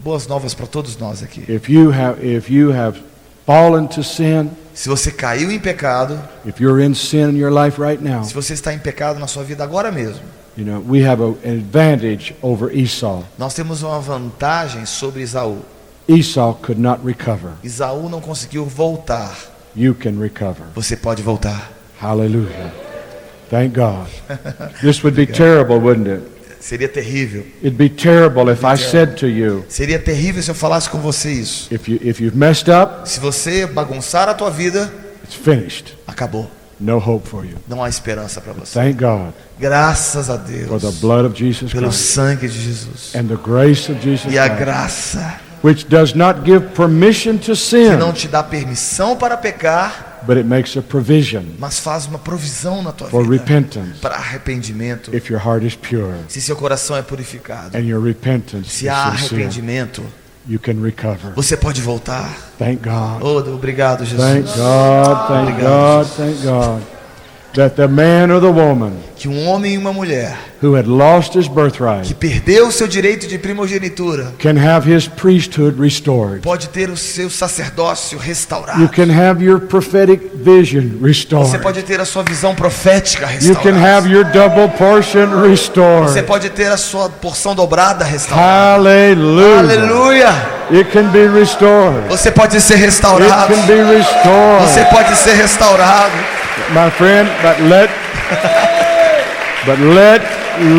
B: boas novas para todos nós aqui.
A: If you have fallen to sin,
B: Se você caiu em pecado,
A: if you're in sin in your life right now,
B: se você está em pecado na sua vida agora mesmo,
A: you know, we have an advantage over Esau.
B: nós temos uma vantagem sobre Esaú.
A: Esau could not recover.
B: Esaú não conseguiu voltar.
A: You can recover.
B: Você pode voltar.
A: Hallelujah. Thank God. This would be terrible, wouldn't it?
B: Seria terrível.
A: It'd be terrible if I said to you,
B: Seria terrível se eu falasse com você isso.
A: if you've messed up,
B: Se você bagunçar a tua vida,
A: it's finished.
B: acabou.
A: No hope for you.
B: Não há esperança para você.
A: Thank God
B: Graças a
A: for
B: Deus
A: the blood of Jesus
B: pelo
A: Christ
B: sangue de Jesus
A: and the grace of Jesus
B: e a
A: Christ,
B: graça
A: which does not give permission to
B: que não
A: sin,
B: te dá permissão para pecar,
A: but it makes a provision
B: mas faz uma provisão na tua
A: for
B: vida
A: repentance
B: para arrependimento.
A: if your heart is pure
B: Se seu coração é purificado,
A: and your repentance
B: se
A: is
B: há
A: sincere.
B: arrependimento,
A: You can recover.
B: você pode voltar.
A: Thank God.
B: Oh, obrigado, Jesus.
A: Thank God. Thank
B: Obrigado,
A: God. Thank God. That the man or the woman
B: Que um homem e uma mulher
A: who had lost his
B: que
A: birthright
B: perdeu o seu direito de primogenitura
A: can have his priesthood restored.
B: pode ter o seu sacerdócio restaurado.
A: You can have your prophetic vision
B: Você
A: restored.
B: pode ter a sua visão profética
A: You can have
B: restaurada.
A: your double portion
B: Você
A: restored.
B: pode ter a sua porção dobrada restaurada.
A: Hallelujah.
B: Aleluia!
A: It can be restored.
B: Você pode ser
A: It
B: restaurado.
A: can be restored.
B: Você pode ser restaurado.
A: My friend,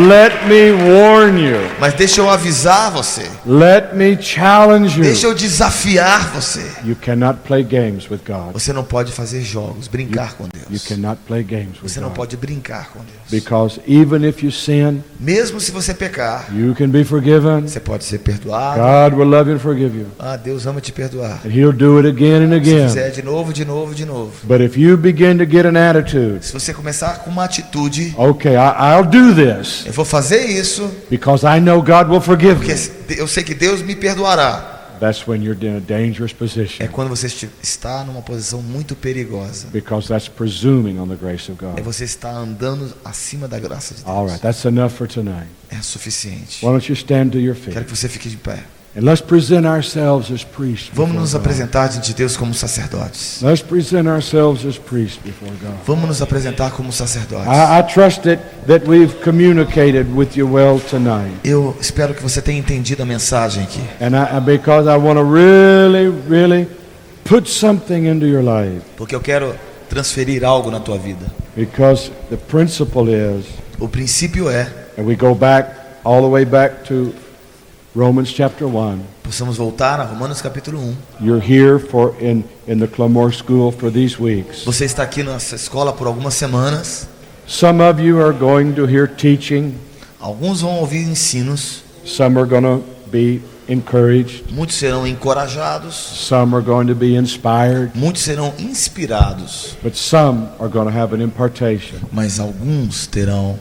A: let me warn you.
B: Mas deixa eu avisar você.
A: Let me challenge
B: Deixa
A: you.
B: eu desafiar você.
A: You cannot play games with God.
B: Você não pode fazer jogos, brincar com
A: You
B: Deus.
A: cannot play games with
B: Você não
A: God.
B: pode brincar com Deus.
A: Because even if you sin,
B: Mesmo se você pecar,
A: you can be forgiven.
B: você pode ser perdoado.
A: God will love you and forgive you.
B: Ah, Deus ama te perdoar.
A: And He'll do it again and
B: Se
A: again.
B: fizer de novo, de novo, de novo.
A: But if you begin to get an attitude,
B: Se você começar com uma atitude,
A: okay, I'll do this
B: eu vou fazer isso,
A: because I know God will forgive
B: porque
A: me.
B: eu sei que Deus me perdoará.
A: That's when you're in a dangerous
B: É
A: position
B: quando você está numa posição muito perigosa.
A: because that's presuming on the grace of
B: É
A: God.
B: você estar andando acima da graça de
A: All
B: Deus.
A: right, that's enough for tonight.
B: É suficiente.
A: Why don't you stand to your feet?
B: Quero que você fique de pé.
A: And let's present ourselves as priests.
B: Vamos
A: before
B: nos
A: God.
B: apresentar diante de Deus como sacerdotes.
A: Let's present ourselves as priests before God.
B: Vamos nos apresentar como sacerdotes.
A: I trust that we've communicated with you well tonight.
B: Eu espero que você tenha entendido a mensagem aqui.
A: And because I want to really put something into your life.
B: Porque eu quero transferir algo na tua vida.
A: Because the principle is,
B: O princípio é,
A: and we go back all the way back to Romans chapter 1.
B: possamos voltar a Romanos capítulo 1.
A: You're here in the Clamore School for these weeks.
B: Você está aqui nessa escola por algumas semanas.
A: Some of you are going to hear teaching.
B: Alguns vão ouvir ensinos.
A: Some are going to be encouraged.
B: Muitos serão encorajados.
A: Some are going to be inspired.
B: Muitos serão inspirados.
A: But some are going to have an impartation.
B: Mas alguns terão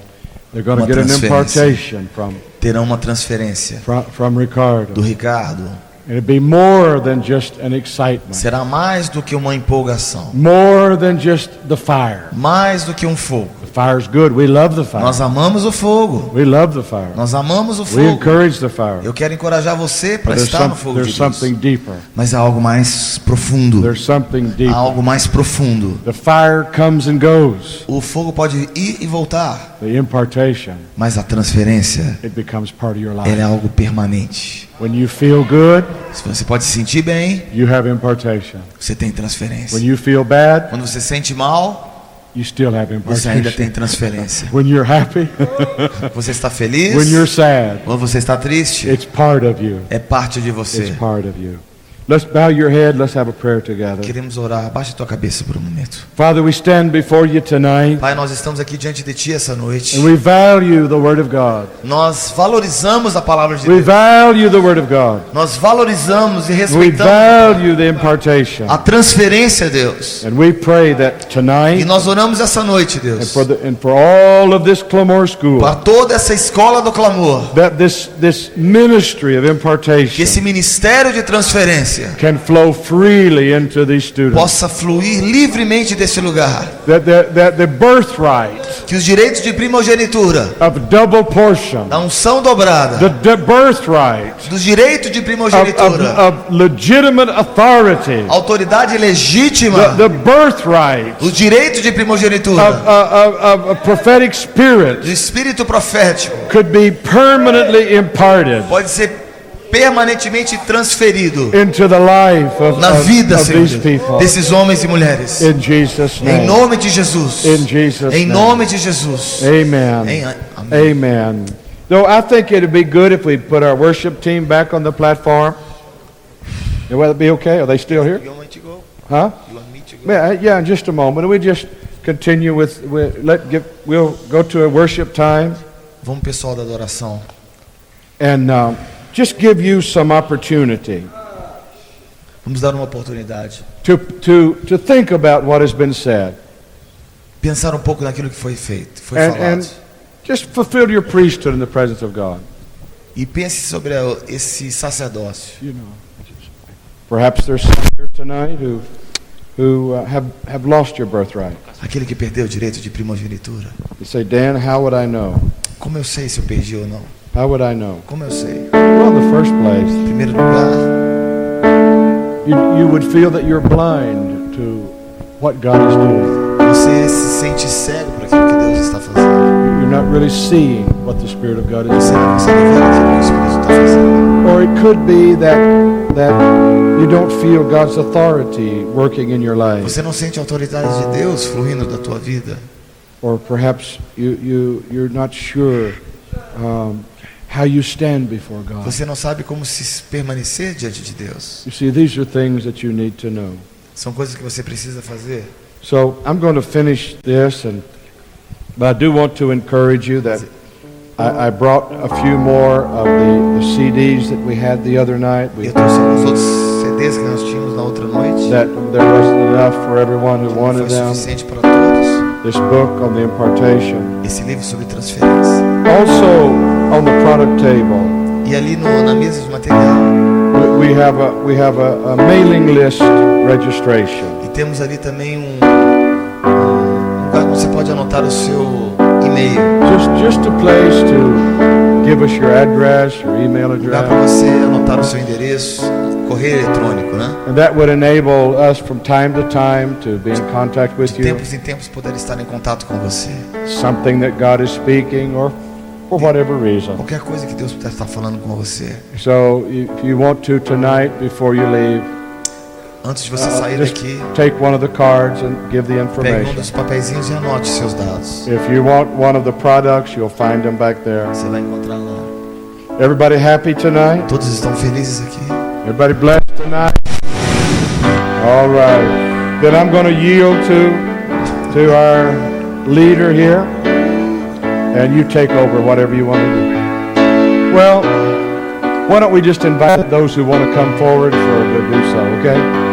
A: They're going to
B: Uma
A: get an
B: transferência.
A: impartation
B: uma transferência
A: from Ricardo.
B: do Ricardo.
A: And it'll be more than just an excitement.
B: Será mais do que uma empolgação.
A: More than just the fire.
B: Mais do que um fogo.
A: The fire's good. We love the fire.
B: Nós amamos o fogo.
A: We love the fire.
B: Nós amamos o
A: We
B: fogo.
A: encourage the fire.
B: Eu quero encorajar você para
A: But there's,
B: estar no fogo
A: there's
B: de Deus.
A: something deeper.
B: Mas há algo mais profundo.
A: There's something
B: Há
A: deeper.
B: algo mais profundo.
A: The fire comes and goes.
B: O fogo pode ir e voltar,
A: The impartation,
B: mas a transferência,
A: it becomes part of your
B: ela é
A: life.
B: algo permanente.
A: When you feel good,
B: Se você pode se sentir bem,
A: you have impartation.
B: você tem
A: When
B: transferência.
A: you feel bad,
B: Quando você sente mal,
A: you still have
B: você ainda tem
A: impartation.
B: transferência.
A: When you're happy,
B: Você está feliz,
A: when you're sad,
B: quando você está triste,
A: it's part of you.
B: é parte de você.
A: It's part of you. Let's bow your head. Let's have a prayer together.
B: Queremos orar. Abaixa a tua cabeça por um momento.
A: Father, we stand before you tonight,
B: Pai, nós estamos aqui diante de Ti essa noite.
A: and we value the Word of God.
B: Nós valorizamos a palavra de
A: We
B: Deus.
A: value the Word of God.
B: Nós valorizamos e
A: We
B: respeitamos
A: value the impartation.
B: a transferência, Deus.
A: And we pray that
B: E
A: tonight,
B: nós oramos essa noite,
A: and
B: Deus,
A: for all of this Clamor School,
B: para toda essa escola do clamor,
A: that this ministry of
B: que
A: impartation
B: esse ministério de transferência
A: can flow freely into these students.
B: possa fluir livremente desse lugar.
A: That the birthright
B: Que os direitos de primogenitura,
A: of double portion,
B: da unção dobrada,
A: the birthright
B: dos direitos de primogenitura,
A: of legitimate authority,
B: autoridade legítima,
A: the birthright
B: os direitos de primogenitura,
A: of a prophetic
B: do
A: spirit
B: espírito profético,
A: could be permanently imparted
B: pode ser permanentemente transferido
A: into the life
B: na vida,
A: of
B: Senhor,
A: these people.
B: desses homens e mulheres.
A: In Jesus'
B: Em
A: name.
B: nome de Jesus.
A: In Jesus'
B: Em
A: name.
B: nome de Jesus.
A: Amen.
B: Amém.
A: Amen. So I think it'd be good if we put our worship team back on the platform. Will that be okay? Are they still here?
B: You want me to go?
A: Huh?
B: You want me to go?
A: Yeah, in just a moment. We just continue we'll go to a worship time
B: Vamos, pessoal da adoração.
A: and just give you some opportunity
B: Vamos dar uma oportunidade.
A: to think about what has been said
B: Pensar um pouco naquilo que foi feito, foi
A: and
B: falado.
A: just fulfill your priesthood in the presence of God.
B: E pense sobre esse sacerdócio.
A: You know, perhaps there's some here tonight who have lost your birthright.
B: Aquele que perdeu o direito de primogenitura.
A: You say, Dan, how would I know?
B: Como eu sei se eu perdi ou não?
A: How would I know?
B: Como eu sei?
A: Well, in the first place,
B: Em primeiro lugar,
A: you would feel that you're blind to what God is doing.
B: você se sente cego por aquilo que Deus está fazendo.
A: You're not really seeing what the Spirit of God is
B: Você
A: doing.
B: não consegue ver aquilo que o Espírito está fazendo.
A: Or it could be that you don't feel God's authority working in your life.
B: Você não sente a autoridade de Deus fluindo da tua vida.
A: Or perhaps you're not sure how you stand before God.
B: Você não sabe como se permanecer diante de Deus.
A: You see, these are things that you need to know.
B: São coisas que você precisa fazer.
A: So I'm going to finish this, but I do want to encourage you that I brought a few more of the CDs that we had the other night.
B: Eu trouxe alguns outros CDs que nós tínhamos na outra noite.
A: That there wasn't enough for everyone who
B: Não
A: wanted
B: foi
A: them.
B: suficiente para todos.
A: This book on the impartation.
B: Esse livro sobre transferência.
A: Also on the product table,
B: E ali na mesa de material.
A: we have a mailing list registration.
B: E temos ali também um lugar onde você pode anotar o seu e-mail.
A: Just a place to give us your address, your email
B: Um lugar para
A: address.
B: você anotar o seu endereço, correio eletrônico, né?
A: And that would enable us from time to time to be in contact with
B: De
A: you.
B: tempos em tempos poder estar em contato com você.
A: Something that God is speaking or for whatever reason.
B: Qualquer coisa que Deus puder estar falando com você.
A: So if you want to tonight before you leave,
B: Antes de você sair
A: just
B: daqui,
A: take one of the cards and give the
B: pegue um
A: information.
B: dos papeizinhos e anote seus dados.
A: If you want one of the products, you'll find them back there.
B: Você vai encontrar lá.
A: Everybody happy tonight?
B: Todos estão felizes aqui.
A: Everybody blessed tonight? All right. Then I'm going to yield to our leader here, and you take over whatever you want to do. Well, why don't we just invite those who want to come forward to do so, okay?